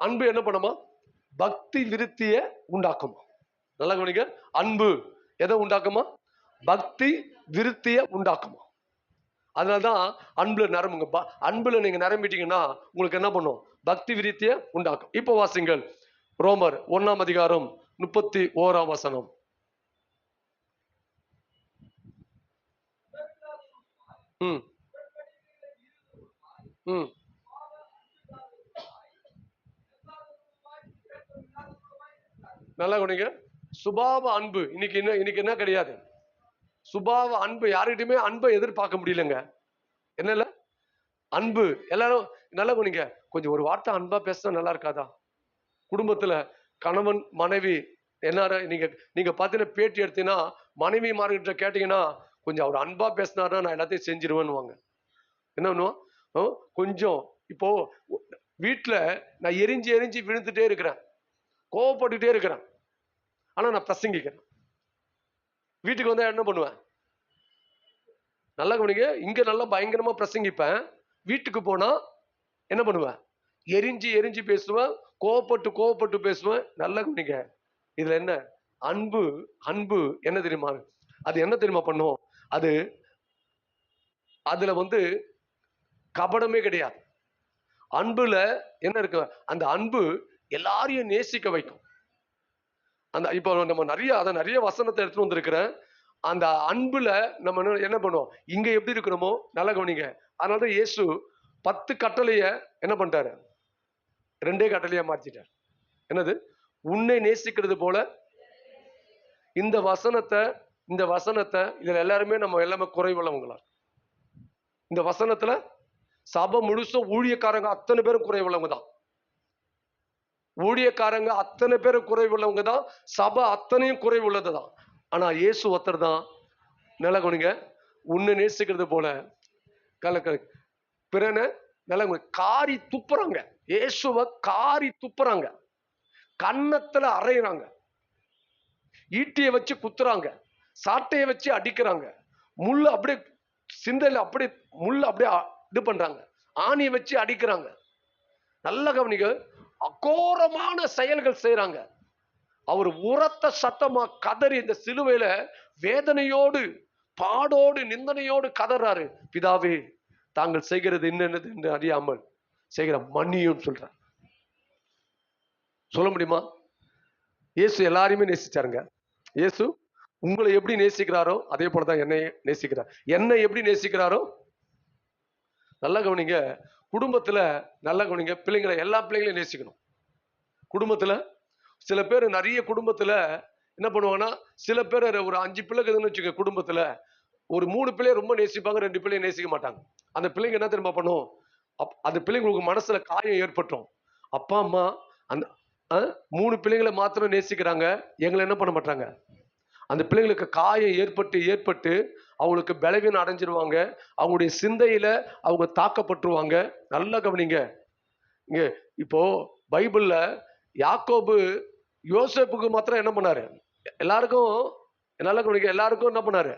அன்பு என்ன பண்ணுமா? பக்தி விருத்திய உண்டாக்குமா. நல்லா கவனிங்க, அன்பு எதை உண்டாக்குமா? பக்தி விருத்திய உண்டாக்குமா. அதனாலதான் அன்புல நிரம்புங்க. அன்புல நீங்க நிரம்பிட்டீங்கன்னா உங்களுக்கு என்ன பண்ணும்? பக்தி விருத்திய உண்டாக்கும். இப்போ வாசிங்கள் ரோமர் 1 அதிகாரம் 31 ம் ம் நல்லா கவனிங்க. சுபாவ அன்பு இன்னைக்கு என்ன கிடையாது. சுபாவ அன்பு யார்கிட்டயுமே அன்பை எதிர்பார்க்க முடியலங்க. என்னல அன்பு எல்லாரும் நல்லா கவனிங்க. கொஞ்சம் ஒரு வார்த்தை அன்பா பேசினா நல்லா இருக்காதா? குடும்பத்துல கணவன் மனைவி என்ன நீங்க நீங்க பாத்தீங்கன்னா பேட்டி எடுத்தீங்கன்னா மனைவி மார்கிட்ட கேட்டீங்கன்னா கொஞ்சம் அவர் அன்பா பேசினாருன்னா நான் எல்லாத்தையும் செஞ்சிருவேன்னு. என்ன பண்ணுவோம் கொஞ்சம் இப்போ வீட்டுல நான் எரிஞ்சு எரிஞ்சு விழுந்துட்டே இருக்கிறேன், கோவப்பட்டுட்டே இருக்கிறேன், ஆனா நான் பிரசங்கிக்கிறேன். வீட்டுக்கு வந்தா என்ன பண்ணுவேன்? நல்லா கவனிங்க, இங்க நல்லா பயங்கரமா பிரசங்கிப்பேன். வீட்டுக்கு போனா என்ன பண்ணுவேன்? எரிஞ்சு எரிஞ்சு பேசுவேன், கோவப்பட்டு கோவப்பட்டு பேசுவேன். நல்லா கவனிங்க, இதுல என்ன அன்பு? அன்பு என்ன தெரியுமா? அது என்ன தெரியுமா பண்ணும்? அது அதுல கபடமே கிடையாது. அன்புல என்ன இருக்கு? அந்த அன்பு எல்லாரையும் நேசிக்க வைக்கும். அந்த இப்போ நம்ம நிறைய வசனத்தை எடுத்துட்டு வந்திருக்கிறேன். அந்த அன்புல நம்ம என்ன பண்ணுவோம்? இங்க எப்படி இருக்கணுமோ நல்லா கவனிங்க. அதனாலதான் இயேசு 10 கட்டளைய என்ன பண்ணிட்டாரு? 2 கட்டளையா மாத்திட்டார். என்னது? உன்னை நேசிக்கிறது போல. இந்த வசனத்தை இதுல எல்லாருமே நம்ம எல்லாமே குறைவுள்ளவங்களா? இந்த வசனத்துல சபை முழுசும் ஊழியக்காரங்க அத்தனை பேரும் குறைவுள்ளவங்க தான். ஊழியக்காரங்க அத்தனை பேரும் குறைவுள்ளவங்க தான். சபை அத்தனையும் குறைவுள்ளது தான். ஆனா இயேசு ஒருத்தர் தான். நல்லா கவனிங்க, உன்னை நேசிக்கிறது போல பிறனை நல்லா காரி துப்புறாங்க. இயேசுவை காரி துப்புறாங்க, கன்னத்துல அறையிறாங்க, ஈட்டியை வச்சு குத்துறாங்க, சாட்டையை வச்சு அடிக்கிறாங்க, முள்ளு அப்படியே சிந்தையில அப்படியே முள்ளு அப்படியே இது பண்றாங்க, ஆணியை வச்சு அடிக்கிறாங்க. நல்ல கவனிங்க, அகோரமான செயல்கள் செய்யறாங்க. அவர் உரத்த சத்தமா கதறி இந்த சிலுவையில வேதனையோடு பாடோடு நிந்தனையோடு கதறாரு, பிதாவே தாங்கள் செய்கிறது என்னது என்று அறியாமல் செய்கிற மன்னியும் சொல்றார். சொல்ல முடியுமா? இயேசு எல்லாரையுமே நேசிச்சாருங்க. இயேசு உங்களை எப்படி நேசிக்கிறாரோ அதே போலதான் என்னை நேசிக்கிறார். என்னை எப்படி நேசிக்கிறாரோ நல்லா கவனிங்க. குடும்பத்துல நல்லா கவனிங்க, பிள்ளைங்களை எல்லா பிள்ளைங்களையும் நேசிக்கணும். குடும்பத்துல சில பேர் நிறைய குடும்பத்துல என்ன பண்ணுவாங்கன்னா, சில பேர் ஒரு 5 பிள்ளைக்குதுன்னு வச்சுக்க, குடும்பத்துல ஒரு 3 பிள்ளைய ரொம்ப நேசிப்பாங்க, 2 பிள்ளைய நேசிக்க மாட்டாங்க. அந்த பிள்ளைங்க என்ன தெரியுமா பண்ணும்? அந்த பிள்ளைங்களுக்கு மனசுல காயம் ஏற்பட்டும். அப்பா அம்மா அந்த 3 பிள்ளைங்களை மாத்திரம் நேசிக்கிறாங்க, எங்களை என்ன பண்ண மாட்டாங்க. அந்த பிள்ளைங்களுக்கு காயம் ஏற்பட்டு அவங்களுக்கு பலவீனம் அடைஞ்சிருவாங்க, அவங்களுடைய சிந்தையில அவங்க தாக்கப்பட்டுருவாங்க. நல்லா கவனிங்க. இங்க இப்போ பைபிள்ல யாக்கோபு யோசேப்புக்கு மாத்திரம் என்ன பண்ணாரு? எல்லாருக்கும் நல்லா கவனிங்க, எல்லாருக்கும் என்ன பண்ணாரு?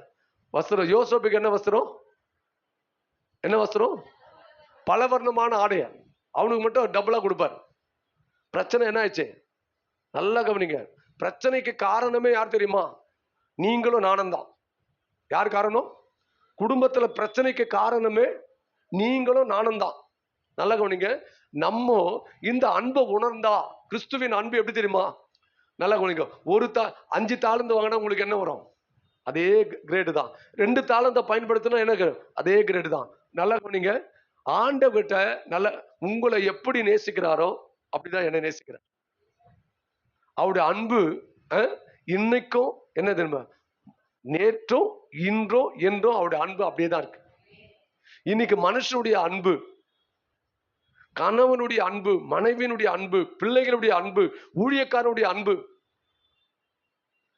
வஸ்திரம். யோசேப்புக்கு என்ன வஸ்திரம்? என்ன வஸ்திரம்? பலவர்ணமான ஆடைய. அவனுக்கு மட்டும் டபுளா கொடுப்பார். பிரச்சனை என்ன ஆயிடுச்சு? நல்லா கவனிங்க, பிரச்சனைக்கு காரணமே யார் தெரியுமா? நீங்களும் நானும் தான். யார் காரணம்? குடும்பத்துல பிரச்சனைக்கு காரணமே நீங்களும் நானும் தான். நல்லா கவனிங்க, நம்ம இந்த அன்பை உணர்ந்தா, கிறிஸ்துவின் அன்பு எப்படி தெரியுமா? நல்லா கவனிங்க, 5 தாளந்து வாங்கினா உங்களுக்கு என்ன வரும்? அதே கிரேடு தான். 2 தாளந்தை பயன்படுத்தினா என்ன? அதே கிரேடு தான். நல்லா கவனிங்க, ஆண்டவர்கிட்ட நல்ல உங்களை எப்படி நேசிக்கிறாரோ அப்படிதான் என்ன நேசிக்கிறார். அவருடைய அன்பு இன்னைக்கும் என்ன தெரியுமா, நேற்றும் இன்றோ என்றோ அவருடைய அன்பு அப்படியே தான் இருக்கு. இன்னைக்கு மனுஷனுடைய அன்பு, கணவனுடைய அன்பு, மனைவியினுடைய அன்பு, பிள்ளைகளுடைய அன்பு, ஊழியக்காரனுடைய அன்பு,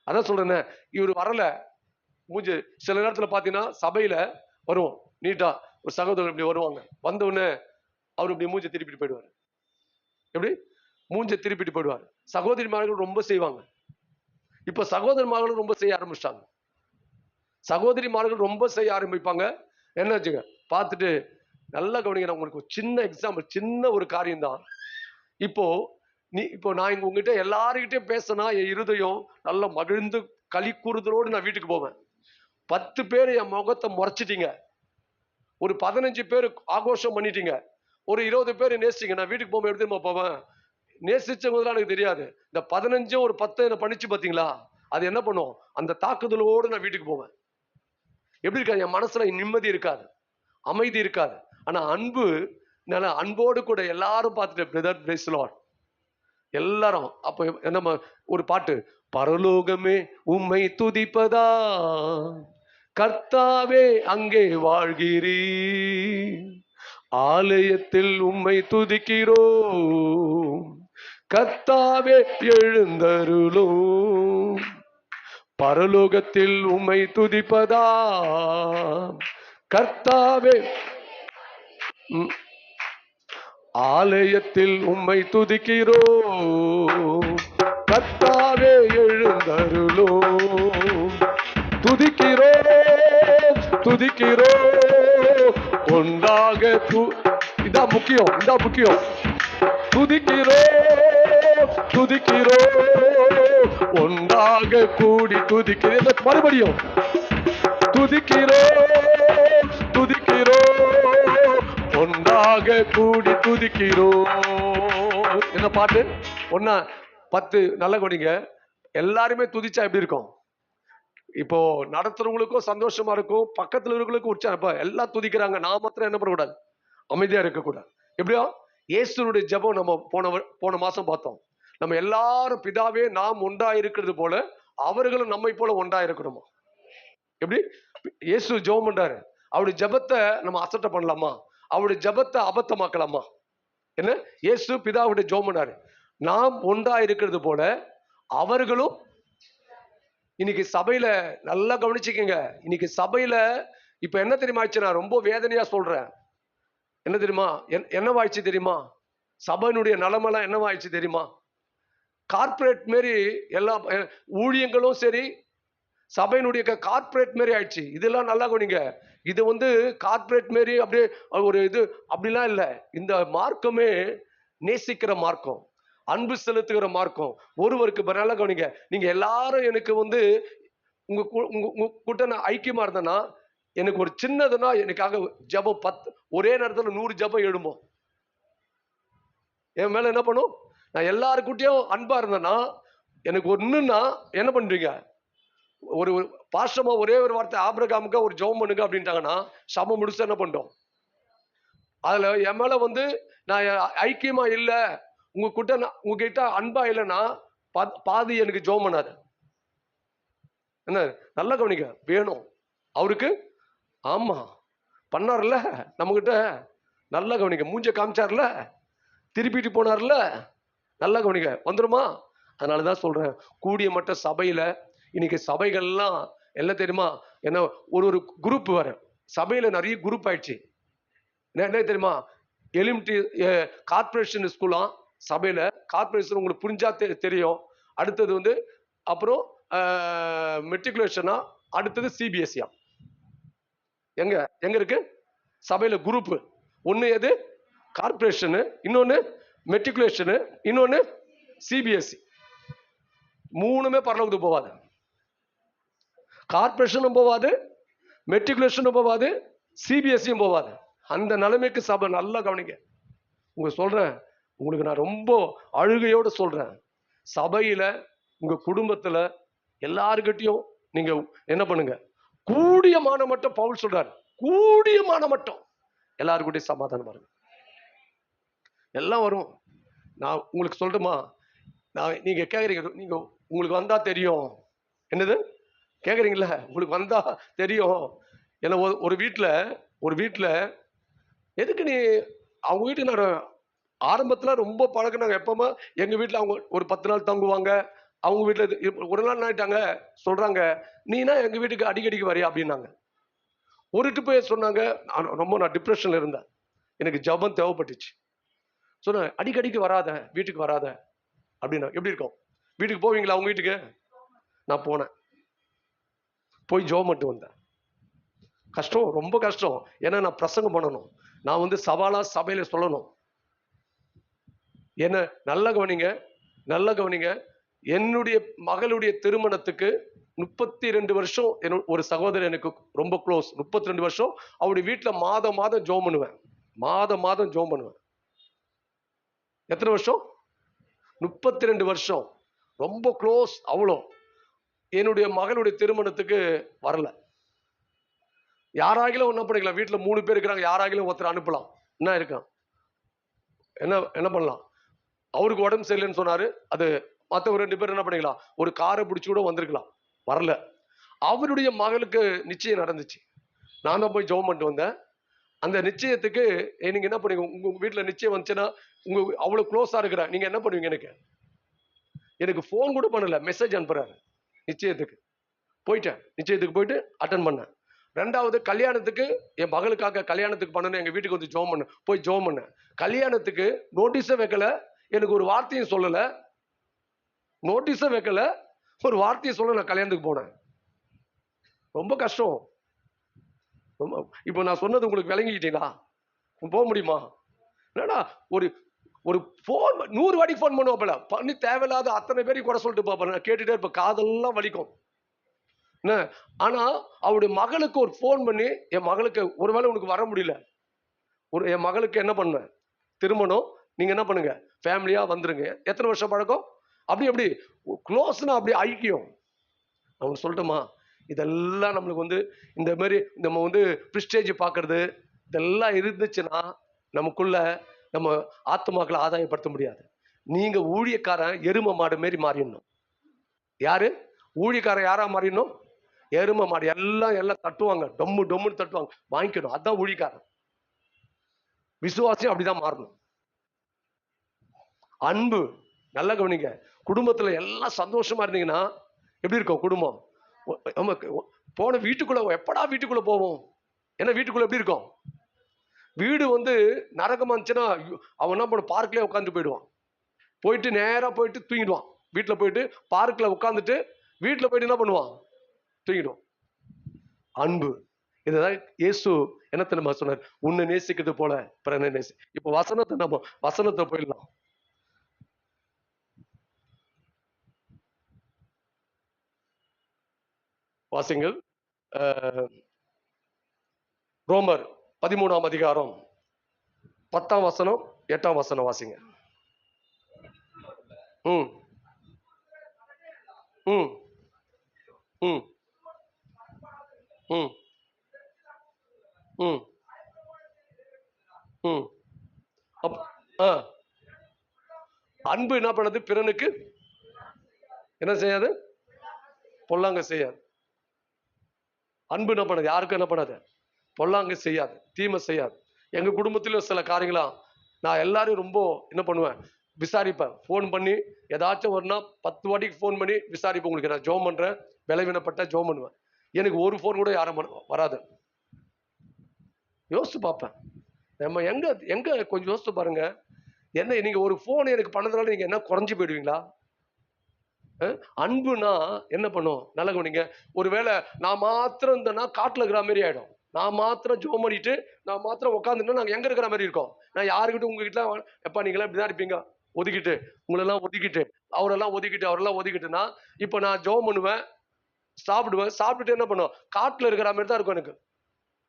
அதான் சொல்றேன். இவர் வரல மூஞ்சி சில நேரத்துல பாத்தீங்கன்னா சபையில வருவோம் நீட்டா, ஒரு சகோதரர் இப்படி வருவாங்க, வந்த உடனே அவர் இப்படி மூஞ்சை திருப்பிட்டு போயிடுவாரு. எப்படி மூஞ்சை திருப்பிட்டு போயிடுவார். சகோதரிமார்கள் ரொம்ப செய்வாங்க. இப்ப சகோதரமார்களும் ரொம்ப செய்ய ஆரம்பிச்சிட்டாங்க. சகோதரிமார்கள் ரொம்ப செய்ய ஆரம்பிப்பாங்க. என்ன வச்சுங்க பார்த்துட்டு நல்லா கவனிங்க. உங்களுக்கு சின்ன எக்ஸாம்பிள், சின்ன ஒரு காரியம் தான். இப்போ நான் இங்க உங்ககிட்ட எல்லாருக்கிட்டையும் பேசினா என் இருதயம் நல்லா மகிழ்ந்து களி கூறுதலோடு நான் வீட்டுக்கு போவேன். 10 பேர் என் முகத்தை முறைச்சிட்டீங்க, ஒரு 15 பேர் ஆகோஷம் பண்ணிட்டீங்க, ஒரு 20 பேர் நேசிச்சிங்க, நான் வீட்டுக்கு போகும்போது எப்படி தெரியுமா போவேன்? நேசிச்சவங்கதான் எனக்கு தெரியாது, இந்த 15 ஒரு 10 என்ன பண்ணிச்சு பாத்தீங்களா, அது என்ன பண்ணும், அந்த தாக்குதலோடு நான் வீட்டுக்கு போவேன். எப்படி இருக்காது, என் மனசுல நிம்மதி இருக்காது, அமைதி இருக்காது. ஆனா அன்பு, அன்போடு கூட எல்லாரும் பார்த்துட்டு பிரதர் பிரைஸ் தி லார்ட் எல்லாரும். அப்ப நம்ம ஒரு பாட்டு, பரலோகமே உம்மை துதிப்பதா, கர்த்தாவே அங்கே வாழ்கிறீ, ஆலயத்தில் உம்மை துதிக்கிறோம், கர்த்தாவே எழுந்தருளும், பரலோகத்தில் உம்மை துதிப்பதா, கர்த்தாவே ஆலயத்தில் உம்மை துதிக்கிறோம், கர்த்தாவே எழுந்தருளும், துதிக்கிறோம் துதிக்கிறோம் ஒன்றாக, இதான் முக்கியம், இதான் முக்கியம். துதிக்கிறோம் துதிக்கிறோம் ஒன்றாக கூடி துதிக்கிறோம். மறுபடியும் துதிக்கிறோம் துதிக்கிறோம் ஒன்றாக கூடி துதிக்கிறோம். என்ன பாட்டு? ஒன்னா 10 நல்ல கொடிங்க. எல்லாருமே துதிச்சா எப்படி இருக்கும்? இப்போ நடத்துறவங்களுக்கும் சந்தோஷமா இருக்கும், பக்கத்துல இருக்கிறவங்களுக்கும் உற்சாகம். எல்லாம் துதிக்கிறாங்க, நான் மாத்திரம் என்ன பண்ணக்கூடாது, அமைதியா இருக்கக்கூடாது. எப்படியோ இயேசுனுடைய ஜெபம் நம்ம போன மாசம் பார்த்தோம். நம்ம எல்லாரும் பிதாவே நாம் ஒன்றா இருக்கிறது போல அவர்களும் நம்மை போல ஒன்றா இருக்கணுமா? எப்படி இயேசு ஜெபம் பண்றாரு, அவருடைய ஜெபத்தை நம்ம அசட்டை பண்ணலாமா? அவருடைய ஜெபத்தை அபத்தமாக்கலாமா? என்ன இயேசு பிதாவுடைய ஜெபம் பண்ணாரு, நாம் ஒன்றா இருக்கிறது போல அவர்களும். இன்னைக்கு சபையில நல்லா கவனிச்சுக்கங்க. இன்னைக்கு சபையில இப்ப என்ன தெரியுமா ஆயிடுச்சு, நான் ரொம்ப வேதனையா சொல்றேன். என்ன தெரியுமா, என்னவாயிடுச்சு தெரியுமா? சபையினுடைய நலமெல்லாம் என்னவாயிடுச்சு தெரியுமா? கார்பரேட் மாரி எல்லா ஊழியங்களும் சரி, சபையினுடைய கார்பரேட் மாரி ஆயிடுச்சு. இதெல்லாம் நல்லா கவனிங்க. இது கார்பரேட் மாரி அப்படியே ஒரு இது அப்படிலாம் இல்லை. இந்த மார்க்கமே நேசிக்கிற மார்க்கம், அன்பு செலுத்துகிற மார்க்கம். ஒருவருக்கு நல்லா கவனிங்க. நீங்க எல்லாரும் எனக்கு உங்க கூட்ட ஐக்கியமா இருந்தேன்னா, எனக்கு ஒரு சின்னதுன்னா எனக்காக ஜபம் 10 ஒரே நேரத்தில் 100 ஜபம் எழுமோ என் மேல என்ன பண்ணும்? நான் எல்லாருக்கிட்டையும் அன்பா இருந்தேன்னா, எனக்கு ஒண்ணுன்னா என்ன பண்றீங்க, ஒரு பாஸ்டமா ஒரே ஒரு வார்த்தை ஆபிரகாமுக்கு ஒரு ஜெபம் பண்ணுங்க அப்படின்ட்டாங்கன்னா சபை முடிச்சு என்ன பண்றோம்? அதுல என் மேல நான் ஐக்கியமா இல்லை, உங்ககிட்ட அன்பா இல்லைன்னா பாதி எனக்கு ஜெபம் பண்ணாது. என்ன நல்லா கவனிக்க வேணும் அவருக்கு. ஆமா பண்ணார்ல நம்ம கிட்ட, நல்லா கவனிக்க. மூஞ்ச காமிச்சார்ல, திருப்பிட்டு போனார்ல, நல்லா கவனிக்க. வந்துருமா? அதனாலதான் சொல்றேன், கூடிய மட்ட சபையில இன்னைக்கு சபைகள்லாம் என்ன தெரியுமா, என்ன ஒரு குரூப் வர சபையில நிறைய குரூப் ஆயிடுச்சு. என்ன தெரியுமா, எலிமிட்டி கார்பரேஷன் ஸ்கூலாம் சபையில. கார்பரேஷன் உங்களுக்கு புரிஞ்சா தெரியும். அடுத்தது அப்புறம் மெட்ரிகுலேஷனா, அடுத்தது சிபிஎஸ்சியா. எங்க எங்க இருக்கு சபையில குரூப்? ஒன்னு எது கார்பரேஷன், இன்னொன்னு மெட்ரிகுலேஷன், இன்னொன்னு சிபிஎஸ்சி. மூணுமே பரலோகத்துக்கு போவாது. கார்பரேஷனும் போவாது, மெட்ரிகுலேஷனும் போவாது, சிபிஎஸ்சியும் போவாது. அந்த நிலைமைக்கு சபை. நல்லா கவனிங்க. சொல்றேன் உங்களுக்கு, நான் ரொம்ப அழுகையோடு சொல்றேன். சபையில உங்க குடும்பத்துல எல்லாருக்கிட்டையும் நீங்க என்ன பண்ணுங்க, கூடியமான மட்டும் பவுல் சொல்றாரு, கூடியமான மட்டும் எல்லாருக்கிட்டையும் சமாதானம் பாருங்க. எல்லாம் வரும். நான் உங்களுக்கு சொல்லட்டுமா, நீங்க கேக்குறீங்க, நீங்க உங்களுக்கு வந்தா தெரியும். என்னது கேக்குறீங்களா? உங்களுக்கு வந்தா தெரியும். ஏன்னா ஒரு வீட்டுல எதுக்கு நீ அவங்க வீட்டுக்கு நான் ஆரம்பத்துல ரொம்ப பழகினாங்க. எப்பமா எங்க வீட்டுல அவங்க ஒரு 10 நாள் தங்குவாங்க. அவங்க வீட்டுல ஒரு நாள் ஆயிட்டாங்க. சொல்றாங்க, நீனா எங்க வீட்டுக்கு அடிக்கடிக்கு வரியா அப்படின்னாங்க. ஒரு ட்ரிப்பு சொன்னாங்க. நான் டிப்ரெஷன்ல இருந்தேன். எனக்கு ஜெபம் தேவைப்பட்டுச்சு. சொன்னேன், அடிக்கடிக்கு வராத, வீட்டுக்கு வராத அப்படின்னா எப்படி இருக்கும்? வீட்டுக்கு போவீங்களா அவங்க வீட்டுக்கு? நான் போனேன். போய் ஜெபம் பண்ணிட்டு வந்தேன். கஷ்டம், ரொம்ப கஷ்டம். ஏன்னா நான் பிரசங்கம் பண்ணணும். நான் சவாலா சபையில சொல்லணும். என்ன நல்ல கவனிங்க, நல்ல கவனிங்க. என்னுடைய மகளுடைய திருமணத்துக்கு 32 வருஷம் ஒரு சகோதரர் எனக்கு ரொம்ப க்ளோஸ். 32 வருஷம் அவருடைய வீட்டுல மாதம் மாதம் ஜெபம் பண்ணுவேன். மாதம் மாதம் ஜெபம் பண்ணுவேன். எத்தனை வருஷம்? 32 வருஷம். ரொம்ப க்ளோஸ். அவ்வளோ என்னுடைய மகளுடைய திருமணத்துக்கு வரல. யாராகிலும் என்ன பண்ணிக்கலாம்? வீட்டுல 3 பேர் இருக்கிறாங்க, யாராகிலும் ஒருத்தர் அனுப்பலாம். என்ன இருக்கான், என்ன என்ன பண்ணலாம்? அவருக்கு உடம்பு சரியில்லைன்னு சொன்னாரு. அது மற்ற ஒரு 2 பேர் என்ன பண்ணிக்கலாம்? ஒரு காரை பிடிச்சி கூட வந்திருக்கலாம். வரல. அவருடைய மகளுக்கு நிச்சயம் நடந்துச்சு. நான் தான் போய் ஜெபம் பண்ணிட்டு வந்தேன். அந்த நிச்சயத்துக்கு நீங்க என்ன பண்ணுவீங்க? உங்க வீட்டுல நிச்சயம் வந்துச்சுன்னா, அவ்வளவு க்ளோஸா இருக்கிற நீங்க என்ன பண்ணுவீங்க? எனக்கு போன் கூட பண்ணல, மெசேஜ் அனுப்புறாரு. நிச்சயத்துக்கு போயிட்டேன். நிச்சயத்துக்கு போயிட்டு அட்டன் பண்ணேன். 2வது கல்யாணத்துக்கு, என் மகளுக்காக கல்யாணத்துக்கு பண்ணணும். எங்க வீட்டுக்கு வந்து ஜெபம் பண்ண போய் ஜெபம் பண்ணேன். கல்யாணத்துக்கு நோட்டீஸ வைக்கல, எனக்கு ஒரு வார்த்தையும் சொல்லல. நோட்டீஸ வைக்கல, ஒரு வார்த்தையை சொல்ல நான் கல்யாணத்துக்கு போனேன். ரொம்ப கஷ்டம். இப்போ நான் சொன்னது உங்களுக்கு விளங்கிக்கிட்டீங்களா? போக முடியுமா? என்னடா ஒரு ஒரு போன் 100 வாட்டிக்கு போன் பண்ணுவாப்பல, பண்ணி தேவையில்லாத அத்தனை பேரையும் கூட சொல்லிட்டு பாப்பேன். நான் கேட்டுட்டே இருப்பேன், காதெல்லாம் வலிக்கும். என்ன ஆனா அவருடைய மகளுக்கு ஒரு போன் பண்ணி, என் மகளுக்கு ஒருவேளை உனக்கு வர முடியல, என் மகளுக்கு என்ன பண்ண திருமணம், நீங்க என்ன பண்ணுங்க, ஃபேமிலியா வந்துருங்க. எத்தனை வருஷம் பழக்கம்? அப்படி க்ளோஸ்னா அப்படி ஐக்கியம். அவங்க சொல்லட்டுமா? இதெல்லாம் நம்மளுக்கு இந்த மாதிரி நம்ம பிரிஸ்டேஜ் பார்க்கறது இதெல்லாம் இருந்துச்சுன்னா நமக்குள்ள நம்ம ஆத்மாக்களை ஆதாயப்படுத்த முடியாது. நீங்க ஊழியக்காரன் எரும மாடு மாரி மாறிடணும். யாரு ஊழியக்காரன்? யாரா மாறிடணும்? எரும மாடு. எல்லாம் தட்டுவாங்க, டொம்மு டொம்முன்னு தட்டுவாங்க, வாங்கிக்கணும். அதுதான் ஊழியக்காரன். விசுவாசியும் அப்படிதான் மாறணும். அன்பு. நல்ல கவனிங்க. குடும்பத்துல எல்லாம் சந்தோஷமா இருந்தீங்கன்னா எப்படி இருக்கும் குடும்பம்? போன வீட்டுக்குள்ள எப்படா வீட்டுக்குள்ள போவோம்? ஏன்னா வீட்டுக்குள்ள எப்படி இருக்கும்? வீடு நரகமா இருந்துச்சுன்னா அவன் என்ன பண்ண, பார்க்லயே உட்காந்து போயிடுவான். போயிட்டு நேரா போயிட்டு தூங்கிடுவான். வீட்டுல போயிட்டு பார்க்ல உட்காந்துட்டு வீட்டுல போயிட்டு என்ன பண்ணுவான்? தூங்கிடுவான். அன்பு. இதுதான் இயேசு என்ன தெரியுமா சொன்னார்? உன்னை நேசிக்கிறது போல பிறனை நேசி. இப்ப வசனத்தை போயிடலாம். வாசிங்கள். ரோமர் 13ஆம் அதிகாரம் 10ஆம் வசனம் 8ஆம் வசனம் வாசிங்க. ம் ம் ம் ம் ம் ம் அன்பு என்ன பண்ணது? பிறனுக்கு என்ன செய்யாது? பொல்லாங்க செய்யாது. அன்பு என்ன பண்ணது? யாருக்கும் என்ன பண்ணாது? பொல்லாங்க செய்யாது, தீமை செய்யாது. எங்க குடும்பத்திலும் சில காரியங்களா நான் எல்லாரும் ரொம்ப என்ன பண்ணுவேன், விசாரிப்பேன். போன் பண்ணி ஏதாச்சும் ஒருனா 10 வாட்டிக்கு போன் பண்ணி விசாரிப்பேன். உங்களுக்கு நான் ஜெபம் பண்றேன், விளைவினப்பட்ட ஜெபம் பண்ணுவேன். எனக்கு ஒரு போன் கூட யாரும் வராது. யோசிச்சு பார்ப்பேன். நம்ம எங்க எங்க கொஞ்சம் யோசிச்சு பாருங்க. என்ன நீங்க ஒரு போன் எனக்கு பண்ணதுனால நீங்க என்ன குறைஞ்சு போயிடுவீங்களா? அன்புனா என்ன பண்ணும்? நல்ல கவனிங்க. ஒருவேளை நான் மாத்திரம் இருந்தேன்னா காட்டுல இருக்கிற மாதிரி ஆயிடும். நான் மாத்திரம் ஜெபம் பண்ணிட்டு நான் மாத்திரம் உட்காந்துட்டு நாங்க எங்க இருக்கிற மாதிரி இருக்கோம். நான் யாருக்கிட்ட உங்ககிட்ட எப்ப நீங்களா இப்படிதான் இருப்பீங்க, ஒதுக்கிட்டு உங்களெல்லாம் ஒதுக்கிட்டு அவரெல்லாம் ஒதுக்கிட்டுனா இப்ப நான் ஜெபம் பண்ணுவேன், சாப்பிடுவேன். சாப்பிட்டுட்டு என்ன பண்ணுவோம்? காட்டுல இருக்கிற மாதிரி தான் இருக்கும் எனக்கு.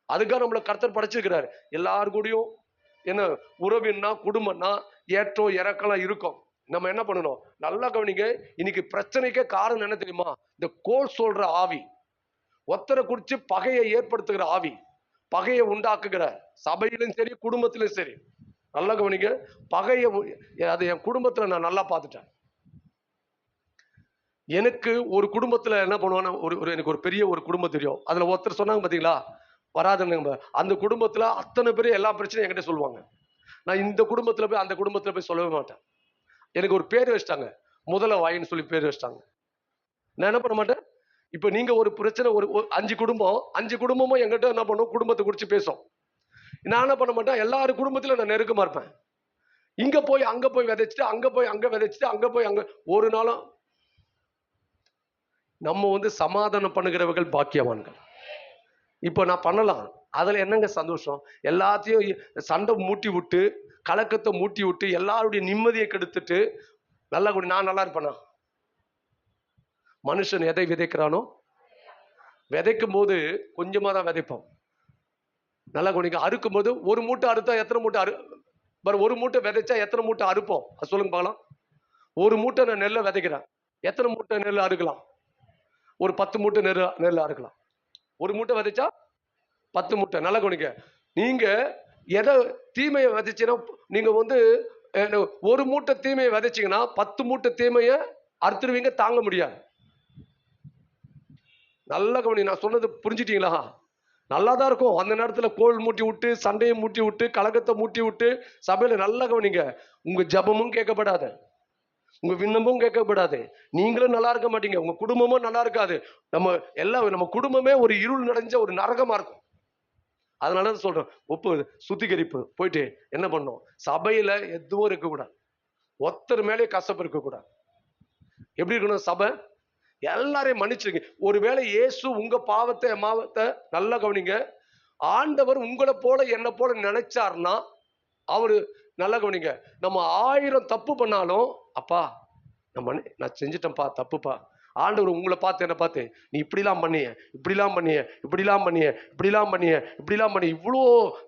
அதுக்காக நம்மள கர்த்தர் படைச்சிருக்கிறாரு. எல்லாரு கூடயும் என்ன உறவுன்னா குடும்பம்னா ஏற்றோ இறக்கலாம் இருக்கும். நம்ம என்ன பண்ணணும்? நல்லா கவனிங்க. இன்னைக்கு பிரச்சனைக்கே காரணம் என்ன தெரியுமா? இந்த கோல் சொல்ற ஆவி, ஒத்தரை குறிச்சு பகையை ஏற்படுத்துகிற ஆவி, பகையை உண்டாக்குகிற சபையிலும் சரி குடும்பத்திலும் சரி. நல்லா கவனிங்க. பகையை அது என் குடும்பத்துல நான் நல்லா பார்த்துட்டேன். எனக்கு ஒரு குடும்பத்துல என்ன பண்ணுவாங்கன்னா, எனக்கு ஒரு பெரிய ஒரு குடும்பம் தெரியும். அதுல ஒருத்தர் சொன்னாங்க பாத்தீங்களா, வராதுன்னு. அந்த குடும்பத்துல அத்தனை பேரும் எல்லா பிரச்சனையும் என்கிட்ட சொல்லுவாங்க. நான் இந்த குடும்பத்துல போய் அந்த குடும்பத்துல போய் சொல்லவே மாட்டேன். எனக்கு ஒரு பேர் வச்சிட்டாங்க. முதல வாயின்னு சொல்லி பேர் வச்சிட்டாங்க. நான் என்ன பண்ண மாட்டேன். இப்ப நீங்க ஒரு பிரச்சனை ஒரு 5 குடும்பம், 5 குடும்பமும் என்கிட்ட என்ன பண்ணும், குடும்பத்தை குறிச்சு பேசும். நான் என்ன பண்ண மாட்டேன், எல்லாரும் குடும்பத்திலும் நான் நெருக்கமா இருப்பேன். இங்க போய் அங்க போய் விதைச்சிட்டு, அங்க போய் அங்க விதைச்சிட்டு, அங்க போய் அங்க ஒரு நாளும் நம்ம சமாதானம் பண்ணுகிறவர்கள் பாக்கியவான்கள். இப்போ நான் பண்ணலாம். அதுல என்னங்க சந்தோஷம்? எல்லாத்தையும் சண்டை மூட்டி விட்டு, கலக்கத்தை மூட்டி விட்டு, எல்லாருடைய நிம்மதியை கெடுத்துட்டு, நான் நல்லா இருப்பேனா? மனுஷன் எதை விதைக்கிறானோ, விதைக்கும் போது கொஞ்சமா தான் விதைப்போம். நல்லா கவனிங்க. அறுக்கும் போது ஒரு மூட்டை அறுத்தா எத்தனை மூட்டை ஒரு மூட்டை விதைச்சா எத்தனை மூட்டை அறுப்போம்? அது சொல்லுங்க பார்க்கலாம். ஒரு மூட்டை நான் நெல்லை விதைக்கிறேன். எத்தனை மூட்டை நெல் அறுக்கலாம்? ஒரு 10 மூட்டை நெல் அறுக்கலாம். ஒரு மூட்டை விதைச்சா 10 மூட்டை. நல்லா கவனிங்க. நீங்க எதை தீமையை விதைச்சீங்கன்னா, நீங்க ஒரு மூட்டை தீமையை விதைச்சீங்கன்னா 10 மூட்டை தீமையை அறுத்துருவீங்க, தாங்க முடியாது. நல்லா கவனி. நான் சொன்னது புரிஞ்சுட்டீங்களா? நல்லா தான் இருக்கும். அந்த நேரத்துல கோல் மூட்டி விட்டு, சண்டையை மூட்டி விட்டு, கலகத்தை மூட்டி விட்டு, சபையில நல்லா கவனிங்க. உங்க ஜபமும் கேட்கப்படாது, உங்க விண்ணமும் கேட்கப்படாது. நீங்களும் நல்லா இருக்க மாட்டீங்க, உங்க குடும்பமும் நல்லா இருக்காது. நம்ம குடும்பமே ஒரு இருள் நிறைஞ்ச ஒரு நரகமா இருக்கும். அதனால சொல்றேன், சுத்திகரிப்பு போயிட்டு என்ன பண்ணும், சபையில எதுவும் இருக்கக்கூடாது. ஒருத்தர் மேலே கசப்பு இருக்கக்கூடாது. எப்படி இருக்கணும் சபை? எல்லாரையும் மன்னிச்சுங்க. ஒருவேளை இயேசு உங்க பாவத்தை மாவத்தை நல்லா கவனிங்க, ஆண்டவர் உங்களை போல என்ன போல நினைச்சார்னா, அவரு நல்லா கவனிங்க, நம்ம 1000 தப்பு பண்ணாலும், அப்பா நான் செஞ்சிட்டேன்ப்பா, தப்புப்பா. ஆண்டவர் உங்களை பார்த்து என்ன பார்த்து, நீ இப்படிலாம் பண்ணிய, இப்படிலாம் பண்ணிய, இப்படிலாம் பண்ணிய, இப்படிலாம் பண்ணிய, இப்படிலாம் பண்ணி, இவ்வளோ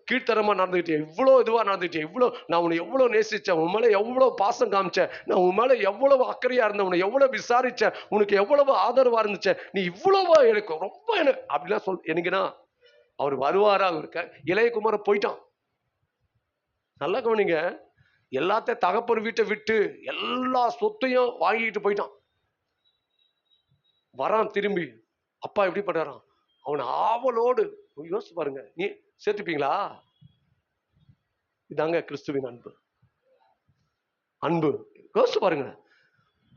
கீழ்த்தரமா நடந்துக்கிட்டே, இவ்வளோ இதுவா நடந்துக்கிட்டே, இவ்வளோ நான் உன்னை எவ்வளோ நேசிச்சேன், உன் மேலே எவ்வளோ பாசம் காமிச்சேன், நான் உன் மேலே எவ்வளவு அக்கறையா இருந்தேன், உன்னை எவ்வளோ விசாரிச்சேன், உனக்கு எவ்வளவு ஆதரவா இருந்துச்சேன், நீ இவ்வளவா எனக்கு ரொம்ப அப்படிலாம் எனக்குன்னா அவர் வருவாரா? இருக்க இளையகுமார போயிட்டான். நல்லா கவனிங்க. எல்லாத்தையும் தகப்பன் வீட்டை விட்டு எல்லா சொத்தையும் வாங்கிட்டு போயிட்டான். வரான் திரும்பி. அப்பா எப்படி பண்றாராம்? அவன் ஆவலோடு. யோசிச்சு பாருங்க. நீ சேர்த்துப்பீங்களா? இதாங்க கிறிஸ்துவின் அன்பு. அன்பு யோசிச்சு பாருங்க.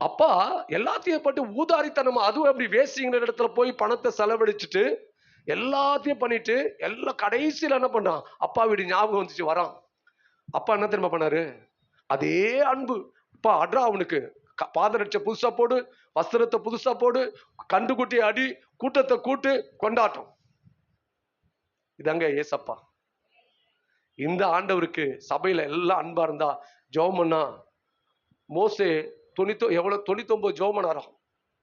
அப்பா எல்லாத்தையும் பட்டு ஊதாரித்தனமா, அதுவும் அப்படி வேசிங்கிற இடத்துல போய் பணத்தை செலவழிச்சுட்டு எல்லாத்தையும் பண்ணிட்டு எல்லாம் கடைசியில் என்ன பண்றான்? அப்பா வீடு ஞாபகம் வந்துச்சு, வரான். அப்பா என்ன தெரியுமா பண்ணாரு? அதே அன்பு. அப்பா அட்ரா, அவனுக்கு பாதரட்சை புதுசா போடு, வஸ்திரத்தை புதுசா போடு, கண்டுகுட்டி அடி, கூட்டத்தை கூட்டு, கொண்டாட்டம். இதாங்க ஏசப்பா. இந்த ஆண்டவருக்கு சபையில எல்லாம் அன்பா இருந்தா ஜெபம் பண்ணா, மோசே 99 ஜெபம் பண்ணாராம்.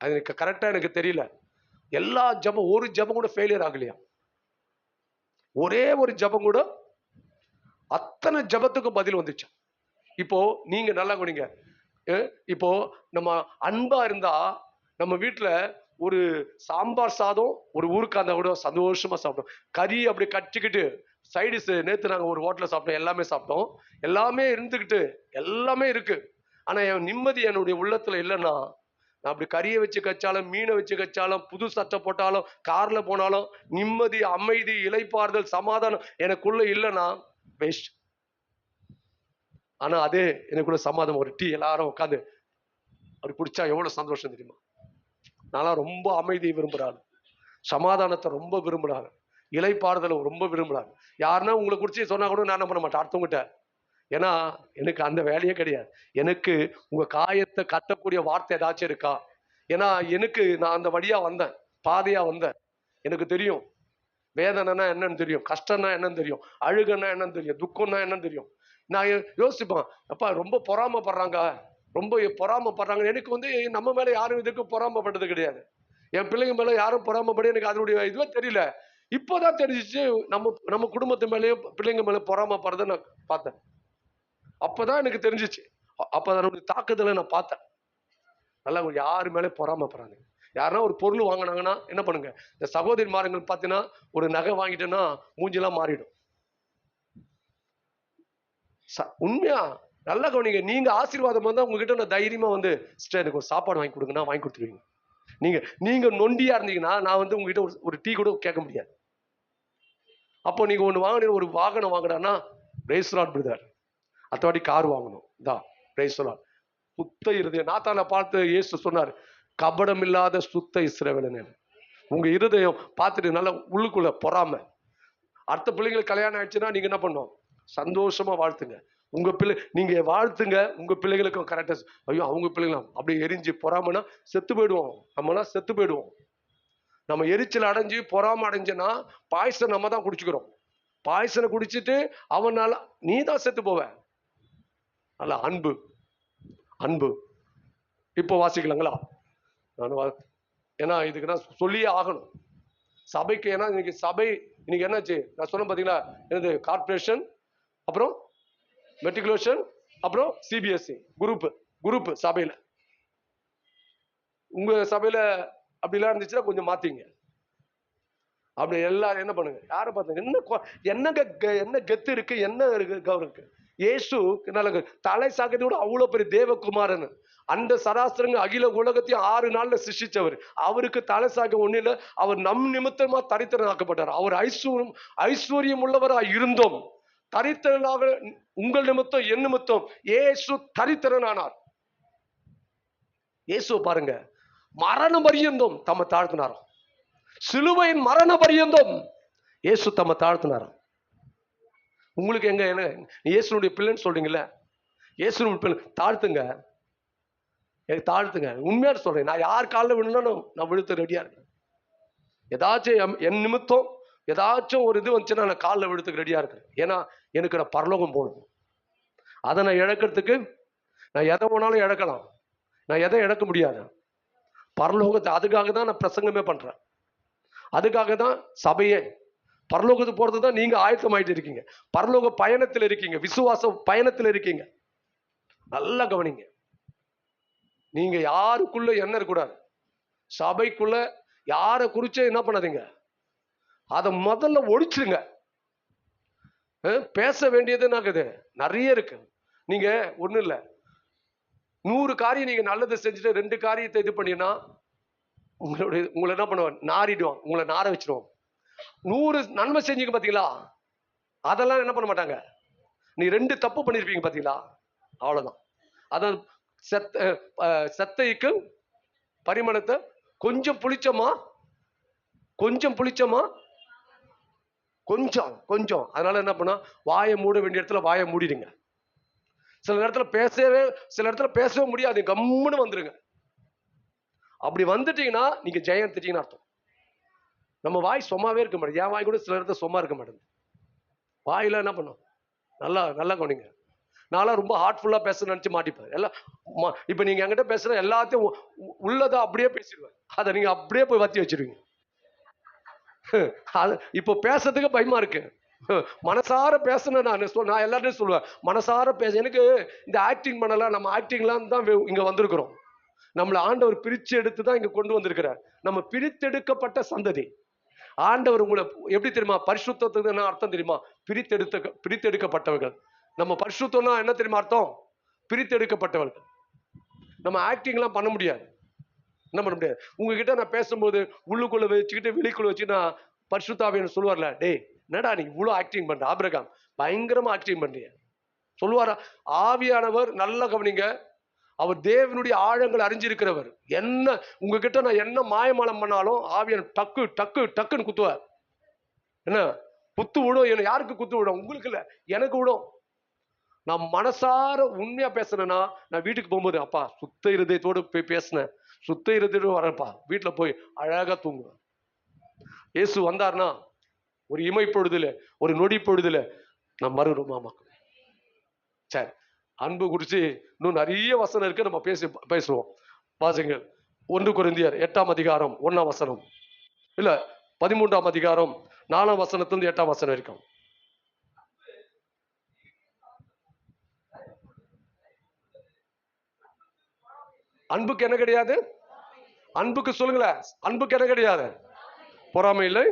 அது எனக்கு கரெக்டா எனக்கு தெரியல. எல்லா ஜெபம், ஒரு ஜெபம் கூட ஃபெயிலியர் ஆகலையா? ஒரே ஒரு ஜெபம் கூட அத்தனை ஜெபத்துக்கும் பதில் வந்துச்சு. இப்போ நீங்க நல்லா கவனிங்க. இப்போ நம்ம அன்பா இருந்தா நம்ம வீட்டுல ஒரு சாம்பார் சாதம், ஒரு ஊருக்காந்தா கூட சந்தோஷமா சாப்பிட்டோம். கறி அப்படி கட்டிக்கிட்டு சைடிஸ், நேத்து நாங்க ஒரு ஹோட்டல்ல சாப்பிட்டோம், எல்லாமே சாப்பிட்டோம், எல்லாமே இருந்துகிட்டு எல்லாமே இருக்கு. ஆனா என் நிம்மதி என்னுடைய உள்ளத்துல இல்லைன்னா, நான் அப்படி கறியை வச்சு கச்சாலும், மீனை வச்சு கச்சாலும், புது சட்டை போட்டாலும், கார்ல போனாலும், நிம்மதி, அமைதி, இளைப்பாறுதல், சமாதானம் எனக்குள்ள இல்லைன்னா வேஸ்ட். ஆனா அதே எனக்குள்ள சமாதானம், ஒரு டீ எல்லாரும் உட்காந்து அப்படி பிடிச்சா எவ்வளவு சந்தோஷம் தெரியுமா? நான் ரொம்ப அமைதியை விரும்புறாரு, சமாதானத்தை ரொம்ப விரும்புறாரு, இளைப்பாறுதலை ரொம்ப விரும்புறாரு. யாருன்னா உங்களை குறிச்சு சொன்னா கூட நான் என்ன பண்ண மாட்டேன் அடுத்தவங்கிட்ட. ஏன்னா எனக்கு அந்த வேலையே கிடையாது. எனக்கு உங்க காயத்தை கட்டக்கூடிய வார்த்தை ஏதாச்சும் இருக்கா? ஏன்னா நான் அந்த வழியா வந்தேன், பாதையா வந்தேன். எனக்கு தெரியும் வேதனைனா என்னன்னு தெரியும், கஷ்டம்னா என்னன்னு தெரியும், அழுகன்னா என்னன்னு தெரியும், துக்கம்னா என்னன்னு தெரியும். நான் யோசிப்பேன், அப்பா ரொம்ப பொறாமப்படுறாங்க, ரொம்ப பொறாமப்படுறாங்க. எனக்கு நம்ம மேல யாரும் இதுக்கு பொறாமப்பட்டது கிடையாது. என் பிள்ளைங்க மேல யாரும் பொறாமப்படி எனக்கு அதனுடைய இதுவே தெரியல. இப்போதான் தெரிஞ்சிச்சு நம்ம குடும்பத்து மேலேயும் பிள்ளைங்க மேல பொறாமப்படுறத நான் பார்த்தேன். அப்பதான் எனக்கு தெரிஞ்சிச்சு. அப்ப அதனுடைய தாக்குதலை நான் பார்த்தேன். நல்லா யாரு மேலே பொறாமப்படுறாங்க. யாருன்னா ஒரு பொருள் வாங்கினாங்கன்னா என்ன பண்ணுங்க, இந்த சகோதரிமார்கள் பார்த்தீங்கன்னா ஒரு நகை வாங்கிட்டேன்னா மூஞ்சிலாம் மாறிடும். உண்மையா நல்லா கவனிங்க. நீங்க ஆசீர்வாதம் வந்தா உங்ககிட்ட நான் தைரியமா சிஸ்டர் எனக்கு ஒரு சாப்பாடு வாங்கி கொடுங்கன்னா வாங்கி கொடுத்துருவீங்க. நீங்க நொண்டியா இருந்தீங்கன்னா நான் வந்து உங்ககிட்ட ஒரு டீ கூட கேட்க முடியாது. அப்போ நீங்க ஒண்ணு வாங்கின, ஒரு வாகனம் வாங்கினா பிரைஸ் லார்ட் பிரதர், அத்தவாடி கார் வாங்கணும் தான் பிரைஸ் லார்ட். சுத்த இருதயம், நாத்தான பார்த்து இயேசு சொன்னார், கபடம் இல்லாத சுத்த இஸ்ரவேலன். உங்க இருதயம் பார்த்துட்டு நல்லா உள்ளுக்குள்ள பொறாம. அடுத்த பிள்ளைங்களுக்கு கல்யாணம் ஆயிடுச்சுன்னா நீங்க என்ன பண்ணும், சந்தோஷமா வாழ்த்துங்க. உங்க பிள்ளை நீங்க வாழ்த்துங்க, உங்க பிள்ளைகளுக்கும் கரெக்டா. ஐயோ அவங்க பிள்ளைங்களும் அப்படி எரிஞ்சு பொறாமனா செத்து போயிடுவோம், நம்மளாம் செத்து போயிடுவோம். நம்ம எரிச்சல் அடைஞ்சு பொறாம அடைஞ்சனா பாய்சன் நம்ம தான் குடிச்சுக்கிறோம். பாய்சனை குடிச்சிட்டு அவனால நீ தான் செத்து போவ. அல்ல அன்பு, அன்பு. இப்போ வாசிக்கலாங்களா? ஏன்னா இதுக்கு நான் சொல்லியே ஆகணும் சபைக்கு. ஏன்னா இன்னைக்கு சபை இன்னைக்கு என்னாச்சு நான் சொன்ன பாத்தீங்களா, என்னது கார்பரேஷன், அப்புறம் மெட்ரிகுலேஷன், அப்புறம் சிபிஎஸ்இ குரூப் சபையில. உங்க சபையில அப்படிலாம் இருந்துச்சுன்னா கொஞ்சம் மாத்திங்க. அப்படி எல்லாரும் என்ன பண்ணுங்க, யாரை பார்த்து என்ன கெத்து இருக்கு, என்ன இருக்கு. இயேசு தலை சாக்கத்தோட அவ்வளவு பெரிய தேவகுமாரன், அந்த சராசரங்க அகில உலகத்தையும் 6 நாள்ல சிருஷ்டிச்சவர். அவருக்கு தலை சாக்க ஒண்ணு இல்ல. அவர் நம் நிமித்தமா தரித்திரனாக்கப்பட்டார். அவர் ஐஸ்வர்யம் உள்ளவரா இருந்தோம் தரித்திரனாக உங்கள் நிமித்தம் என் நிமித்தம் இயேசு தரித்திரனானார். இயேசு பாருங்க, மரண பரியந்தம் தம்மை தாழ்த்தினாராம். சிலுவையின் மரண பரியந்தம் இயேசு தம்மை தாழ்த்தினாராம். உங்களுக்கு எங்க என்ன இயேசுனுடைய பிள்ளைன்னு சொல்றீங்கல்ல, இயேசுனுடைய பிள்ளை தாழ்த்துங்க, தாழ்த்துங்க. உண்மையா சொல்றேன், நான் யார் காலில் விழுந்தாலும் நான் விழுத்த ரெடியா இருக்கேன். ஏதாச்சும் என் நிமித்தம் ஏதாச்சும் ஒரு இது வந்துச்சுன்னா நான் காலில் விழுத்துக்கு ரெடியா இருக்கேன். ஏன்னா எனக்கு நான் பரலோகம் போகணும். அதை நான் இழக்கிறதுக்கு நான் எதை வேணாலும் இழக்கலாம், நான் எதை இழக்க முடியாது, பரலோகத்தை. அதுக்காக தான் நான் பிரசங்கமே பண்றேன், அதுக்காக தான் சபையே. பரலோகத்துக்கு போறது தான் நீங்க ஆயத்தமாயிட்டு இருக்கீங்க, பரலோக பயணத்தில் இருக்கீங்க, விசுவாச பயணத்தில் இருக்கீங்க. நல்லா கவனிங்க. நீங்க யாருக்குள்ள என்ன இருக்கக்கூடாது, சபைக்குள்ள யாரை குறிச்ச என்ன பண்ணாதீங்க, அதை முதல்ல ஒழிச்சிருங்க. பேச வேண்டியது நிறைய இருக்கு. நீங்க ஒண்ணு இல்ல, 100 காரியம் நீங்க நல்லது செஞ்சுட்டு 2 காரியத்தை இது பண்ணினா உங்களை என்ன பண்ணுவான், நாரிடுவான், உங்களை நார வச்சிருவான். 100 நன்மை செஞ்சீங்க பாத்தீங்களா, அதெல்லாம் என்ன பண்ண மாட்டாங்க. நீ 2 தப்பு பண்ணிருப்பீங்க பாத்தீங்களா, அவ்வளவுதான். அதான் செத்தைக்கு பரிமளத்தை கொஞ்சம் புளிச்சமா கொஞ்சம். அதனால என்ன பண்ணா, வாயை மூட வேண்டிய இடத்துல வாயை மூடிடுங்க. சில இடத்துல பேசவே முடியாது, கம்முன்னு வந்துருங்க. அப்படி வந்துட்டீங்கன்னா நீங்க ஜெயம் எடுத்துட்டீங்கன்னு அர்த்தம். நம்ம வாய் சும்மாவே இருக்க மாட்டேங்குது. என் வாய் கூட சில இடத்துல சும்மா இருக்க மாட்டேங்குது. வாயில என்ன பண்ணும், நல்லா கவனிங்க. நான்லாம் ரொம்ப ஹார்ட்ஃபுல்லா பேச நினைச்சு மாட்டிப்பேன். எல்லாம் இப்ப நீங்க என்கிட்ட பேசுற எல்லாத்தையும் உள்ளதா அப்படியே பேசிடுவேன். அதை நீங்க அப்படியே போய் வத்தி வச்சிருவீங்க. இப்போ பேசுறதுக்கு பயமா இருக்கு. மனசார பேசணும். நான் எல்லாத்தையும் சொல்லுவேன், மனசார பேச. எனக்கு இந்த ஆக்டிங் பண்ணலாம், நம்ம ஆக்டிங்லாம் தான் இங்க வந்திருக்கிறோம். நம்மளை ஆண்டவர் பிரிச்சு எடுத்து தான் இங்க கொண்டு வந்திருக்கிறார். நம்ம பிரித்தெடுக்கப்பட்ட சந்ததி. ஆண்டவர் உங்களை எப்படி தெரியுமா, பரிசுத்தத்துக்கு என்ன அர்த்தம் தெரியுமா, பிரித்தெடுக்கப்பட்டவர்கள். நம்ம பரிசுத்தம்னா என்ன தெரியுமா அர்த்தம், பிரித்தெடுக்கப்பட்டவர்கள். நம்ம ஆக்டிங்லாம் பண்ண முடியாது, என்ன பண்ண முடியாது. உங்ககிட்ட நான் பேசும்போது உள்ளுக்குள்ள வச்சுக்கிட்டு வெளிக்குள்ள வச்சு நான் பரிசுத்தாவின்னு சொல்லுவார்ல, டேய் என்னடா நீ இவ்வளவு ஆக்டிங் பண்ற, ஆபிரகாம் பயங்கரமா ஆக்டிங் பண்றீங்க சொல்லுவாரா. ஆவியானவர் நல்லா கவனிங்க, அவர் தேவனுடைய ஆழங்கள் அறிஞ்சிருக்கிறவர். என்ன உங்ககிட்ட நான் என்ன மாயமாலம் பண்ணாலும் ஆவியான டக்குன்னு குத்துவார். என்ன குத்து விடும். என்ன யாருக்கு குத்து விடும், உங்களுக்கு இல்ல, எனக்கு விடும். நான் மனசார உண்மையா பேசுனேன்னா நான் வீட்டுக்கு போகும்போது, அப்பா சுத்த இருதயத்தோடு போய் பேசினேன், சுத்த இருதயத்தோடு வரப்பா, வீட்டுல போய் அழகா தூங்குவேன். இயேசு வந்தார்னா ஒரு இமை பொழுதுல, ஒரு நொடி பொழுதுல நான் மறுரூபமாக்குவேன். சரி, அன்பு குறிச்சு இன்னும் நிறைய வசனம் இருக்கு, நம்ம பேசுவோம். வாசிங்கள். 1 கொரிந்தியர் 8ஆம் அதிகாரம் 1ஆம் வசனம், இல்ல 13ஆம் அதிகாரம் 4ஆம் வசனத்திலிருந்து 8ஆம் வசனம் வரைக்கும். அன்புக்கு என்ன கிடையாது, அன்புக்கு சொல்லுங்களேன், அன்புக்கு என்ன கிடையாது, பொறாமை இல்லை.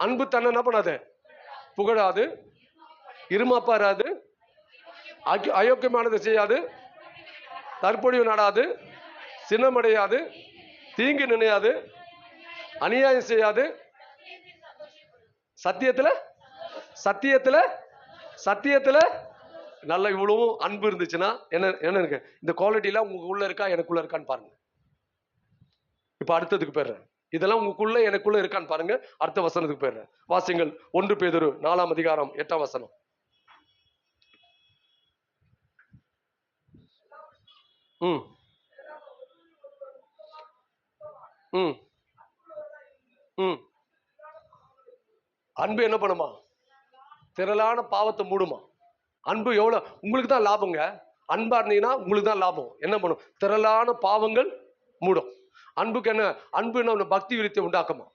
அன்பு தன்னை என்ன பண்ணாது, புகழாது, இருமாப்பாராது, அயோக்கியமானது செய்யாது, தற்பொழிவு நாடாது, சினமடையாது, தீங்கு நினையாது, அநியாயம் செய்யாது, சத்தியத்துல சத்தியத்துல சத்தியத்துல நல்ல இவ்வளவும் அன்பு இருந்துச்சுன்னா என்ன என்ன இருக்கு? இந்த குவாலிட்டி எல்லாம் உங்களுக்குள்ள இருக்கா, எனக்குள்ள இருக்கான்னு பாருங்க. இப்ப அடுத்ததுக்கு போயிடுறேன். இதெல்லாம் உங்களுக்குள்ள எனக்குள்ள இருக்கான்னு பாருங்க. அடுத்த வசனத்துக்கு போயிடுறேன். வாசிங்கள் 1 பேதுரு 4 அதிகாரம் 8 வசனம். ம் ம் ம் அன்பு என்ன பண்ணுமா? திரளான பாவத்தை மூடுமா? அன்பு எவ்வளவு உங்களுக்கு தான் லாபங்க. அன்பா இருந்தீங்கன்னா உங்களுக்கு தான் லாபம். என்ன பண்ணும்? திரளான பாவங்கள் மூடும். அன்புக்கு என்ன? அன்பு என்ன? பக்தி விருத்தி உண்டாக்குமா?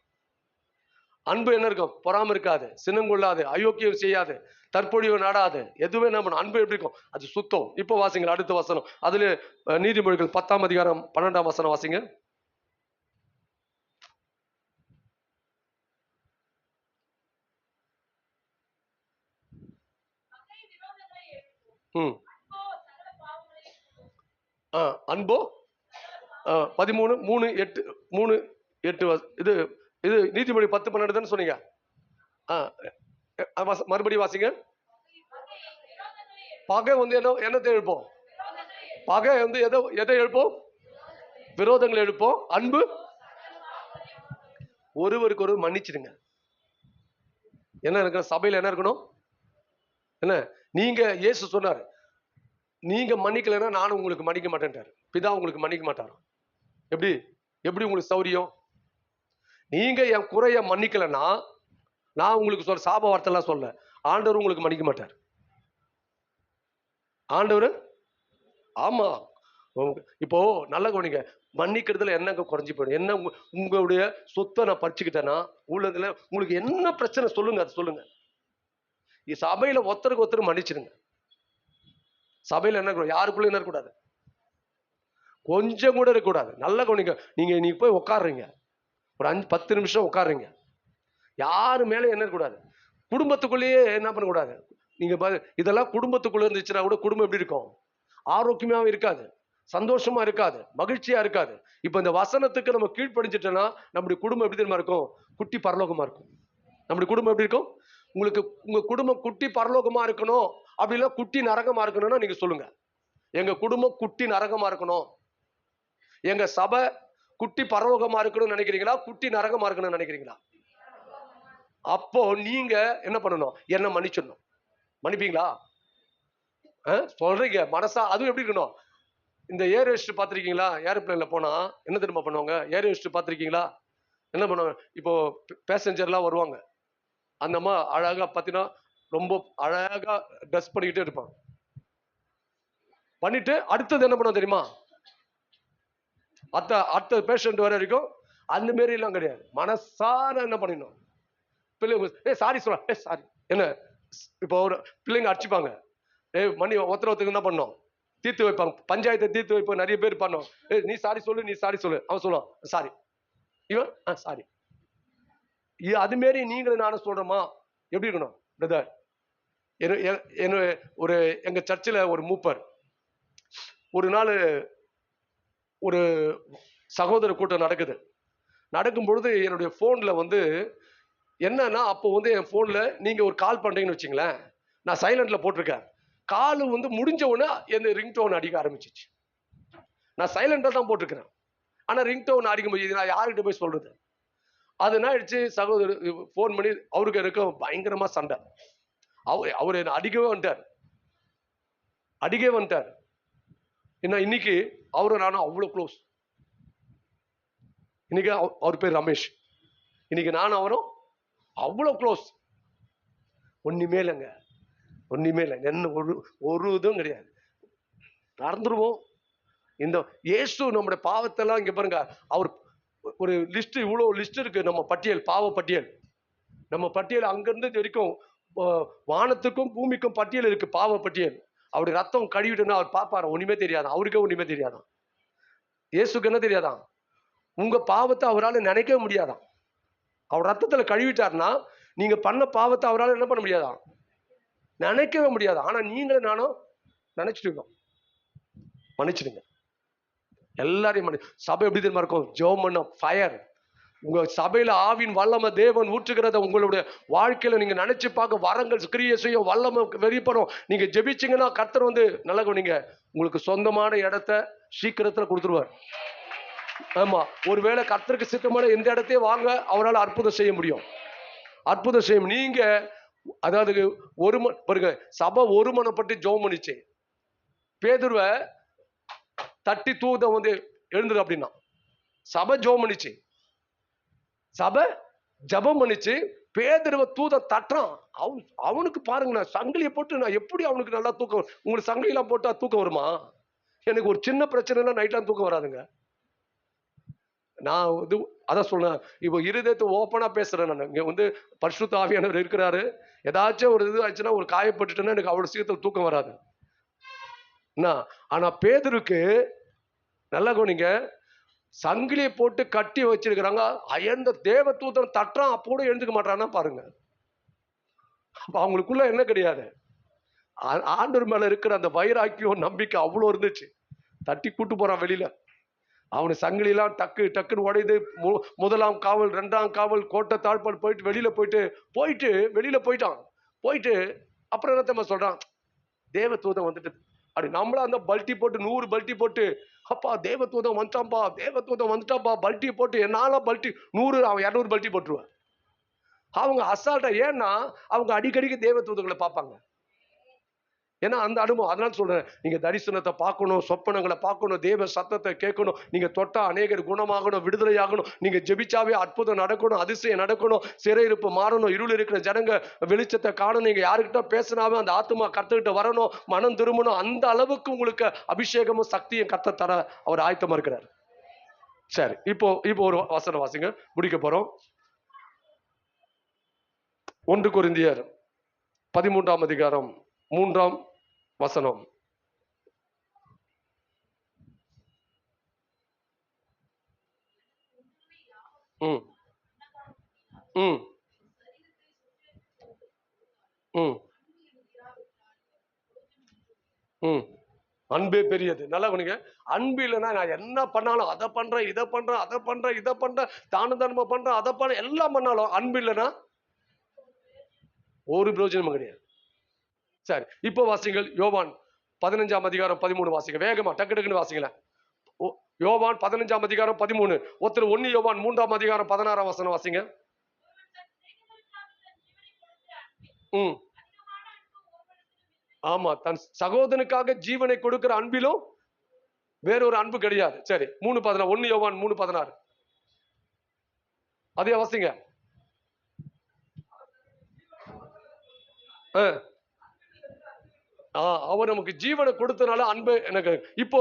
அன்பு என்ன இருக்கும்? பொறாம இருக்காது, சினம் கொள்ளாது, அயோக்கியம் செய்யாது, தற்பொழிவு நாடாது, எதுவுமே என்ன பண்ணும்? அன்பு எப்படி இருக்கும்? அது சுத்தம். இப்போ வாசிங்க அடுத்த வசனம். அதுல நீதிமொழிகள் 10 அதிகாரம் 12 வசனம் வாசிங்க. அன்போ 13 3 8 3 8 இது இது நீதிமொழி 10 12 சொன்னீங்க. மறுபடியும் வாசிங்க. பகை வந்து என்னத்தை எழுப்போம்? பகை வந்து எதை எழுப்போம்? விரோதங்களை எழுப்போம். அன்பு ஒருவருக்கு ஒரு மன்னிச்சிடுங்க. என்ன இருக்க? சபையில என்ன இருக்கணும்? என்ன? நீங்க இயேசு சொன்னாரு, நீங்க மன்னிக்கலைன்னா நானும் உங்களுக்கு மன்னிக்க மாட்டேன்ட்டாரு. பிதா உங்களுக்கு மன்னிக்க மாட்டாரு. எப்படி எப்படி உங்களுக்கு சௌரியம்? நீங்க என் குறைய மன்னிக்கலைன்னா நான் உங்களுக்கு சொல்ற சாப வார்த்தை எல்லாம் சொல்ல, ஆண்டவர் உங்களுக்கு மன்னிக்க மாட்டார். ஆண்டவர் ஆமா. இப்போ நல்ல கவனிங்க. மன்னிக்கிறதுல என்னங்க குறைஞ்சி போயிடும்? என்ன உங்களுடைய சொத்தை நான் பறிச்சுக்கிட்டேன்னா உள்ளதுல உங்களுக்கு என்ன பிரச்சனை சொல்லுங்க, அது சொல்லுங்க. சபையில ஒருத்தருக்கு ஒருத்தர் மன்னிச்சிடுங்க. சபையில என்ன யாருக்குள்ள என்ன இருக்கக்கூடாது? கொஞ்சம் கூட இருக்கக்கூடாது. நல்ல கவனிங்க. நீங்க போய் உட்காடுறீங்க, ஒரு 5-10 நிமிஷம் உட்காடுறீங்க, யாரு மேல என்ன இருக்கக்கூடாது? குடும்பத்துக்குள்ளேயே என்ன பண்ணக்கூடாது? நீங்க இதெல்லாம் குடும்பத்துக்குள்ள இருந்துச்சுன்னா கூட குடும்பம் எப்படி இருக்கும்? ஆரோக்கியமாவும் இருக்காது, சந்தோஷமா இருக்காது, மகிழ்ச்சியா இருக்காது. இப்ப இந்த வசனத்துக்கு நம்ம கீழ்ப்படிஞ்சிட்டோம்னா நம்முடைய குடும்பம் எப்படி தெரியுமா இருக்கும்? குட்டி பரலோகமா இருக்கும். நம்முடைய குடும்பம் எப்படி இருக்கும்? உங்களுக்கு உங்க குடும்பம் குட்டி பரலோகமா இருக்கணும், அப்படி இல்ல குட்டி நரகமா இருக்கணும்னா நீங்க சொல்லுங்க. எங்க குடும்பம் குட்டி நரகமா இருக்கணும், எங்க சபை குட்டி பரலோகமா இருக்கணும்னு நினைக்கிறீங்களா, குட்டி நரகமா இருக்கணும்னு நினைக்கிறீங்களா? அப்போ நீங்க என்ன பண்ணணும்? என்ன மன்னிச்சிடணும். மன்னிப்பீங்களா? சொல்றீங்க மனசா. அதுவும் எப்படி இருக்கணும்? இந்த ஏர் ஹோஸ்ட் பாத்திருக்கீங்களா? ஏரோப்ளேன்ல போனா என்ன தெரியுமா பண்ணுவாங்க? ஏர் ஹோஸ்ட் பாத்திருக்கீங்களா? என்ன பண்ணுவாங்க? இப்போ பேசஞ்சர்லாம் வருவாங்க, அந்த அம்மா அழகா பாத்தீங்கன்னா ரொம்ப அழகா ட்ரெஸ் பண்ணிக்கிட்டே இருப்பாங்க. பண்ணிட்டு அடுத்தது என்ன பண்ணுவோம் தெரியுமா? அடுத்த பேஷண்ட் வர வரைக்கும் அந்த மாரி எல்லாம் கிடையாது. மனசார என்ன பண்ணிடணும்? பிள்ளைங்க சாரி சொல்ல, சாரி என்ன? இப்போ ஒரு பிள்ளைங்க அடிச்சுப்பாங்க, மணி ஒருத்தருக்கு என்ன பண்ணோம்? தீர்த்து வைப்பாங்க, பஞ்சாயத்தை தீர்த்து வைப்போம். நிறைய பேர் பண்ணோம், நீ சாரி சொல்லு, நீ சாரி சொல்லு. அவன் சொல்லுவான் சாரி, இவன் சாரி. அது மாரி நீங்களும் நானும் சொல்றோமா? எப்படி இருக்கணும் பிரதர்? ஒரு எங்க சர்ச்சில் ஒரு மூப்பர் ஒரு நாள் ஒரு சகோதர கூட்டம் நடக்குது. நடக்கும் பொழுது என்னுடைய போன்ல வந்து என்னன்னா, அப்போ வந்து என் போன்ல நீங்க ஒரு கால் பண்றீங்கன்னு வச்சுங்களேன், நான் சைலண்ட்ல போட்டிருக்கேன். கால் வந்து முடிஞ்ச உடனே என் ரிங்டோன் அடிக்க ஆரம்பிச்சிச்சு. நான் சைலண்டா தான் போட்டிருக்கிறேன், ஆனா ரிங்டோன் அடிக்கும் போது நான் யாருக்கிட்ட போய் சொல்றது? அது என்ன ஆயிடுச்சு, சகோதரர் போன் பண்ணி அவருக்கு எனக்கு பயங்கரமா சண்டை. அவர் என்ன அடிக்கவே வந்துட்டார். என்ன இன்னைக்கு அவரும் நானும் அவ்வளவு க்ளோஸ். இன்னைக்கு அவர் பேர் ரமேஷ். இன்னைக்கு நானும் அவரும் அவ்வளவு க்ளோஸ். ஒண்ணுமே இல்லைங்க, ஒண்ணுமே இல்லை. என்ன ஒரு இதுவும் கிடையாது. நடந்துருவோம். இந்த இயேசு நம்முடைய பாவத்தெல்லாம் இங்க பாருங்க, அவர் ஒரு லிஸ்ட், இவ்வளவு லிஸ்ட் இருக்கு நம்ம பட்டியல், பாவ பட்டியல். நம்ம பட்டியல் அங்கிருந்து வரைக்கும் வானத்துக்கும் பூமிக்கும் பட்டியல் இருக்கு, பாவ பட்டியல். அவருடைய ரத்தம் கழுவிட்டுன்னா அவர் பார்ப்பாரு, ஒண்ணுமே தெரியாதான். அவருக்கே ஒண்ணுமே தெரியாதான். இயேசுக்கு என்ன தெரியாதான்? உங்க பாவத்தை அவரால் நினைக்கவே முடியாதான். அவர் ரத்தத்துல கழுவிட்டாருன்னா நீங்க பண்ண பாவத்தை அவரால் என்ன பண்ண முடியாதான்? நினைக்கவே முடியாது. ஆனா நீங்களும் நானும் நினைச்சிட்டு இருக்கோம். மன்னிச்சிடுங்க. எல்லாரையும் சபை எப்படி தெரியுமா இருக்கும்? ஜெபம் பண்ண ஃபயர். உங்க சபையில ஆவின் வல்லமை தேவன் ஊற்றுகிறத உங்களுடைய வாழ்க்கையில நீங்க நினைச்சு பார்க்க வரங்கள் கிரியை செய்யும், வல்லமை வெளிப்படும். நீங்க ஜெபிச்சீங்கன்னா கர்த்தர் நல்லா நீங்க உங்களுக்கு சொந்தமான இடத்த சீக்கிரத்துல கொடுத்துருவார். ஆமா, ஒருவேளை கர்த்தருக்கு சித்தமான எந்த இடத்தையும் வாங்க அவரால் அற்புதம் செய்ய முடியும். அற்புதம் செய்யும். நீங்க அதாவது பாருங்க, சபை ஒருமனப்பட்டு ஜெபம் பண்ணிச்சு. பேதுருவை தட்டி தூத எழுந்துரு அப்படின்னா சபை ஜெபம் பண்ணிச்சு. சபை ஜெபம் பண்ணிச்சு. பேதுருவை தூத தட்டுறான். அவனுக்கு பாருங்க, நான் சங்கிலியை போட்டு நான் எப்படி அவனுக்கு நல்லா தூக்கம். உங்களுக்கு சங்கிலி எல்லாம் போட்டா தூக்கம் வருமா? எனக்கு ஒரு சின்ன பிரச்சனைனா நைட்லாம் தூக்கம் வராதுங்க. நான் அதான் சொல்றேன், இப்போ இருதயத்தை ஓப்பனா பேசுறேன். நான் இங்க பரிசுத்த ஆவியானவர் இருக்கிறாரு. ஏதாச்சும் ஒரு இது ஆச்சுன்னா, ஒரு காயப்பட்டுட்டேன்னா எனக்கு அவ்வளவு சீக்கிரத்தில் தூக்கம் வராது. ஆனா பேதுருக்கு நல்லா கவனிங்க, சங்கிலியை போட்டு கட்டி வச்சிருக்கிறாங்க. அயர்ந்த தேவ தூதன் தட்டுறான், அப்போ கூட எழுந்துக்க மாட்டான்னா பாருங்க. அப்ப அவங்களுக்குள்ள என்ன கிடையாது, ஆண்டவர் மேல இருக்கிற அந்த வைராக்கியம் நம்பிக்கை அவ்வளவு இருந்துச்சு. தட்டி கூட்டு போறான் வெளியில. அவனு சங்கிலிலாம் டக்கு டக்குன்னு உடையுது. முதலாம் காவல், 2ஆம் காவல், கோட்டை தாழ்பால் போயிட்டு வெளியில போயிட்டான். போயிட்டு அப்புறம் என்னத்தம்மா சொல்றான், தேவ தூதன் வந்துட்டு அப்படி. நம்மளா அந்த பல்ட்டி போட்டு 100 பல்ட்டி போட்டு, அப்பா தேவ தூதன் வந்துட்டான்பா, தேவ தூதன் வந்துட்டான்பா, பல்ட்டி போட்டு என்னால பல்ட்டி 100 அவன் 200 பல்ட்டி போட்டுருவான். அவங்க அசால்ட்டா. ஏன்னா அவங்க அடிக்கடிக்கு தேவ தூதங்களை பார்ப்பாங்க. ஏன்னா அந்த அனுபவம். அதனால சொல்றேன், நீங்க தரிசனத்தை பார்க்கணும், சொப்பனங்களை பார்க்கணும், தேவ சத்தத்தை கேட்கணும். நீங்க தொட்டா அநேகர் குணமாகணும், விடுதலையாகணும். நீங்க ஜெபிச்சாவே அற்புதம் நடக்கணும், அதிசயம் நடக்கணும், சிறையிருப்பு மாறணும், இருள் இருக்கிற ஜனங்க வெளிச்சத்தை காணணும். நீங்க யாருக்கிட்ட பேசினாவே அந்த ஆத்மா கர்த்தர்கிட்ட வரணும், மனம் திரும்பணும். அந்த அளவுக்கு உங்களுக்கு அபிஷேகமும் சக்தியும் கர்த்தர் தர அவர் ஆயத்தமா இருக்கிறார். சரி, இப்போ ஒரு வசனம் வாசிங்க, முடிக்க போறோம். 1 கொரிந்தியர் 13ஆம் அதிகாரம் 3ஆம் வசனம். அன்பே பெரியது. நல்லா கவனிங்க. அன்பு இல்லைன்னா நான் என்ன பண்ணாலும், அதை பண்றேன், இதை பண்றேன், அதை பண்றேன், இதை பண்றேன், தான தர்மம் பண்றேன், அதை பண்ண எல்லாம் பண்ணாலும் அன்பு இல்லைன்னா ஒரு பிரயோஜனமும் கிடையாது. சரி, இப்போ வாசிங்கள். யோவான் 15ஆம் அதிகாரம் 13 வாசிங்க. வேகமா டக்கு டக்குன்னு வாசிங்களேன். யோவான் 15ஆம் அதிகாரம் 13. ஒருத்தர் 1 யோவான் 3ஆம் அதிகாரம் 16ஆம் வசனம் வாசிங்க. ஆமா, தன் சகோதரனுக்காக ஜீவனை கொடுக்கிற அன்பிலும் வேறொரு அன்பு கிடையாது. சரி, 3:16. 1 யோவான் 3:16 அதே வாசிங்க. அவர் நமக்கு ஜீவனை கொடுத்தனால அன்பு எனக்கு. இப்போ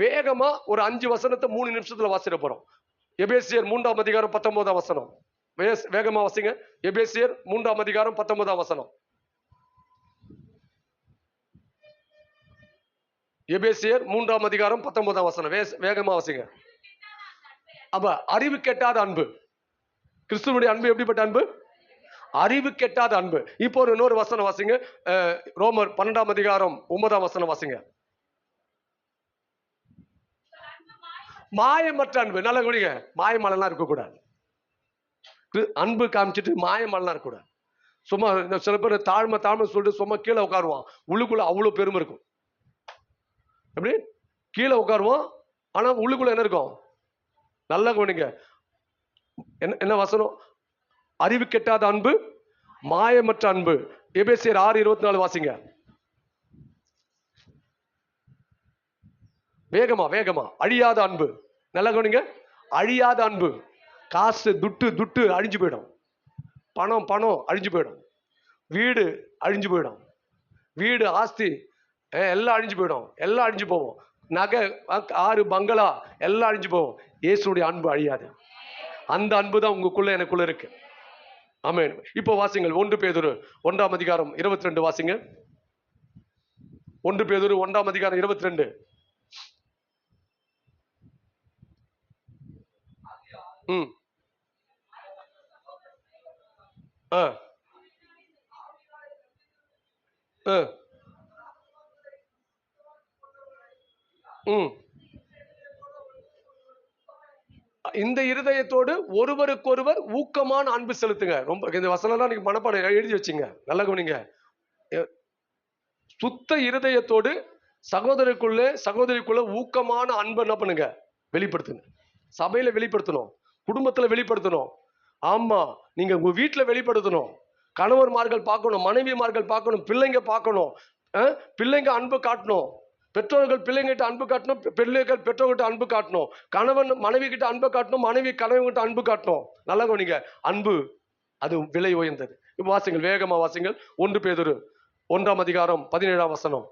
வேகமா ஒரு 5 வசனத்தை 3 நிமிஷத்துல வாசிட போறோம். எபேசியர் 3ஆம் அதிகாரம் 19ஆம் வசனம். வேகமா வாசிங்க. எபேசியர் 3ஆம் அதிகாரம் 19ஆம் வசனம். எபேசியர் 3ஆம் அதிகாரம் 19ஆம் வசனம். வேகமா வாசிங்க. அப்ப அறிவு கெட்டாத அன்பு. கிறிஸ்துவுடைய அன்பு எப்படிப்பட்ட அன்பு? அறிவு கெட்டாத அன்பு. இப்போ இன்னொரு வசனம் வாசிங்க. ரோமர் 12ஆம் அதிகாரம் 9ஆம் வசனம் வாசிங்க. மாயமற்ற அன்பு. நல்லா கவனிங்க. மாயமாலாம் இருக்கக்கூடாது. அன்பு காமிச்சிட்டு மாயமாலாம் இருக்கக்கூடாது. சும்மா சில பேர் தாழ்மை சொல்லிட்டு சும்மா கீழே உட்காருவான். உள்ளுக்குள்ள அவ்வளவு பெருமை இருக்கும். எப்படி கீழே உட்காருவோம், ஆனா உள்ளுக்குள்ள என்ன இருக்கும்? நல்லா கவனிங்க. என்ன வசனம்? அறிவு கெட்டாத அன்பு, மாயமற்ற அன்பு. எபேசியர் 6:24 வாசிங்க. வேகமா. அழியாத அன்பு. நல்லா கவனிங்க. அழியாத அன்பு. காசு துட்டு அழிஞ்சு போயிடும். பணம் அழிஞ்சு போயிடும். வீடு அழிஞ்சு போயிடும். வீடு ஆஸ்தி எல்லாம் அழிஞ்சு போயிடும். எல்லாம் அழிஞ்சு போவோம். நகை, 6 பங்களா எல்லாம் அழிஞ்சு போவோம். இயேசுடைய அன்பு அழியாது. அந்த அன்பு தான் உங்களுக்குள்ள எனக்குள்ள இருக்கு. ஆமென். இப்போ வாசிங்கள். 1 பேதுரு 1ஆம் அதிகாரம் 22 வாசிங்க. 1 பேதுரு 1ஆம் அதிகாரம் 22. இந்த இருதயத்தோடு ஒருவருக்கொருவர் ஊக்கமான அன்பு செலுத்துங்க. ரொம்ப இந்த வசனம்லாம் நீங்க மனப்பாடம் எழுதி வச்சுங்க. நல்லா கவனிங்க. சுத்த இருதயத்தோடு சகோதரிக்குள்ள ஊக்கமான அன்பை என்ன பண்ணுங்க, வெளிப்படுத்துங்க. சபையில வெளிப்படுத்தணும், குடும்பத்துல வெளிப்படுத்தணும். ஆமா, நீங்க உங்க வீட்டுல வெளிப்படுத்தணும். கணவன்மார்கள் பார்க்கணும், மனைவிமார்கள் பார்க்கணும், பிள்ளைங்க பார்க்கணும். பிள்ளைங்க அன்பு காட்டணும், பெற்றோர்கள் பிள்ளைங்கிட்ட அன்பு காட்டணும், பிள்ளைகள் பெற்றோர்கிட்ட அன்பு காட்டணும், கணவன் மனைவி கிட்ட அன்பு காட்டணும், மனைவி கணவன் கிட்ட அன்பு காட்டணும். நல்லா கவனிங்க, அன்பு அது விலை உயர்ந்தது. இப்ப வாசிங்கள், வேகமா வாசிங்கள். 1 பேதுரு 1ஆம் அதிகாரம் 17ஆம் வசனம்.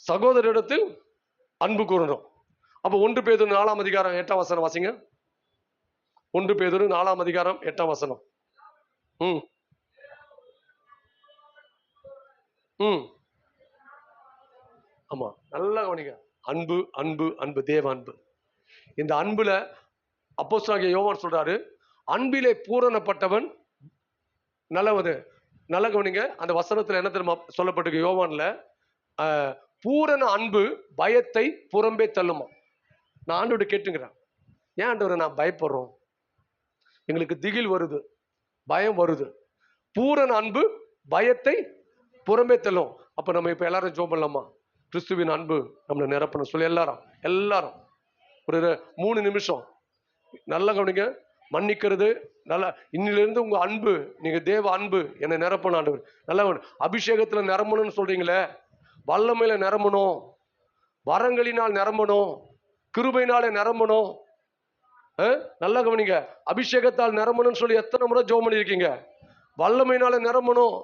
சகோதரிடத்தில் அன்பு கூறணும். அப்ப 1 பேதுரு 4ஆம் அதிகாரம் 8ஆம் வசனம் வாசிங்க. 1 பேதுரு 4ஆம் அதிகாரம் 8ஆம் வசனம். ஆமா, நல்லா கவனிங்க. அன்பு அன்பு அன்பு, தேவ அன்பு. இந்த அன்புல அப்போஸ்தலனாகிய யோவான் சொல்றாரு, அன்பிலே பூரணப்பட்டவன் நல்லவது. நல்ல கவனிங்க, அந்த வசனத்துல என்ன தெரியுமா சொல்லப்பட்டிருக்கு? யோவான்ல பூரண அன்பு பயத்தை புறம்பே தள்ளுமா. நான் ஆண்டவர்கிட்ட கேட்டுங்கிறேன், ஏன் ஆண்டவரை நான் பயப்படுறோம், எங்களுக்கு திகில் வருது, பயம் வருது. பூரண அன்பு பயத்தை புறம்பே தள்ளும். அப்ப நம்ம இப்ப எல்லாரும் ஜெபம் பண்ணலாமா? கிறிஸ்துவின் அன்பு நம்மளை நிரப்பணும் சொல்லி எல்லாரும் ஒரு 3 நிமிஷம் நல்லா கவனிங்க. மன்னிக்கிறது நல்லா, இன்னிலிருந்து உங்க அன்பு, நீங்க தேவ அன்பு என்னை நிரப்பணும் ஆண்டவர். நல்லா அபிஷேகத்துல நிரம்பணும்னு சொல்றீங்களே, வல்லமையில நிரம்பணும், வரங்களினால் நிரம்பணும், கிருபையினாலே நிரம்பணும். நல்லா கவனிங்க, அபிஷேகத்தால் நிரம்பணும்னு சொல்லி எத்தனை முறை ஜெபம் பண்ணியிருக்கீங்க? வல்லமையினால நிரம்பணும்,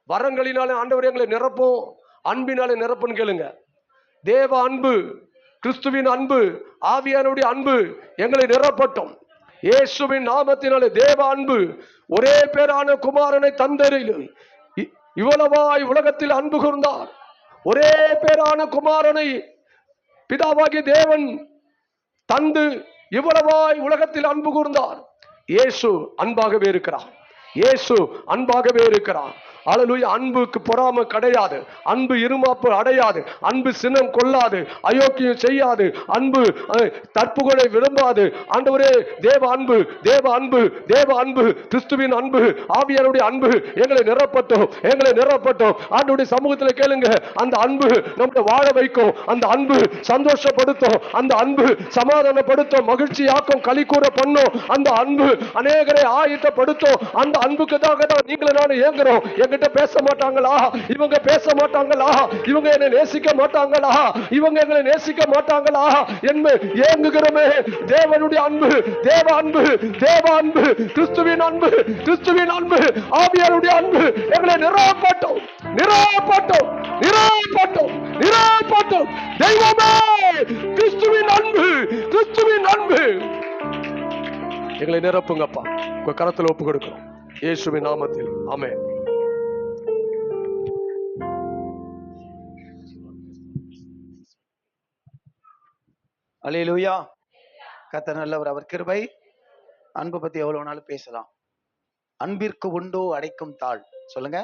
வரங்களினாலே ஆண்டவர் எங்களை நிரப்பும், அன்பினாலே நிரப்புன்னு கேளுங்க. தேவ அன்பு, கிறிஸ்துவின் அன்பு, ஆவியானுடைய அன்பு எங்களை நிரப்பட்டும் இயேசுவின் நாமத்தினாலே. தேவ அன்பு, ஒரே பேரான குமாரனை தந்தரில் இவ்வளவாய் உலகத்தில் அன்பு கூர்ந்தார். ஒரே பேரான குமாரனை பிதாவாகிய தேவன் தந்து இவ்வளவாய் உலகத்தில் அன்பு கூர்ந்தார். இயேசு அன்பாகவே இருக்கிறார், இயேசு அன்பாகவே இருக்கிறார். அல்லேலூயா. அன்புக்கு பொறாமை கிடையாது, அன்பு இருமாப்பு அடையாது, அன்பு சினம் கொள்ளாது, அயோக்கியம் செய்யாது, அன்பு தற்புகளை விரும்பாது. ஆண்டவரே, தேவ அன்பு, தேவ அன்பு, தேவ அன்பு, கிறிஸ்துவின் அன்பு, ஆவியாருடைய அன்பு எங்களை நிரப்பட்டும், எங்களை நிரப்பட்டும். ஆண்டவருடைய சமூகத்தில் கேளுங்க, அந்த அன்பு நம்மை வாழ வைக்கும், அந்த அன்பு சந்தோஷப்படுத்தும், அந்த அன்பு சமாதானப்படுத்தும், மகிழ்ச்சியாக்கும், களி கூற பண்ணும், அந்த அன்பு அநேகரை ஆயத்தப்படுத்தும். அந்த அன்புக்கு தான் நீங்களும் நானும் ஏங்குறோம். என்கிட்ட பேச மாட்டாங்களா, இவங்க பேச மாட்டாங்களா, இவங்க என்னை நேசிக்க மாட்டாங்களா, இவங்க எங்களை நேசிக்க மாட்டாங்களா என்று ஏங்குகிறோமே. தேவனுடைய அன்பு, தேவ அன்பு, தேவ அன்பு, கிறிஸ்துவின் அன்பு, கிறிஸ்துவின் அன்பு, ஆவியாருடைய அன்பு எங்களை நிரப்பட்டும், நிரப்பட்டும், நிரப்பட்டும், நிரப்பட்டும். தெய்வமே, கிறிஸ்துவின் அன்பு, கிறிஸ்துவின் அன்பு எங்களை நிரப்புங்கப்பா. உங்க கரத்தில் ஒப்பு கொடுக்கிறோம் இயேசுவின் நாமத்தில். ஆமென். அல்லேலூயா. கர்த்தர் நல்லவர், அவர் கிருபை. அன்பு பத்தி எவ்வளவு நாளும் பேசலாம். அன்பிற்கு உண்டோ அடைக்கும் தாழ்? சொல்லுங்க.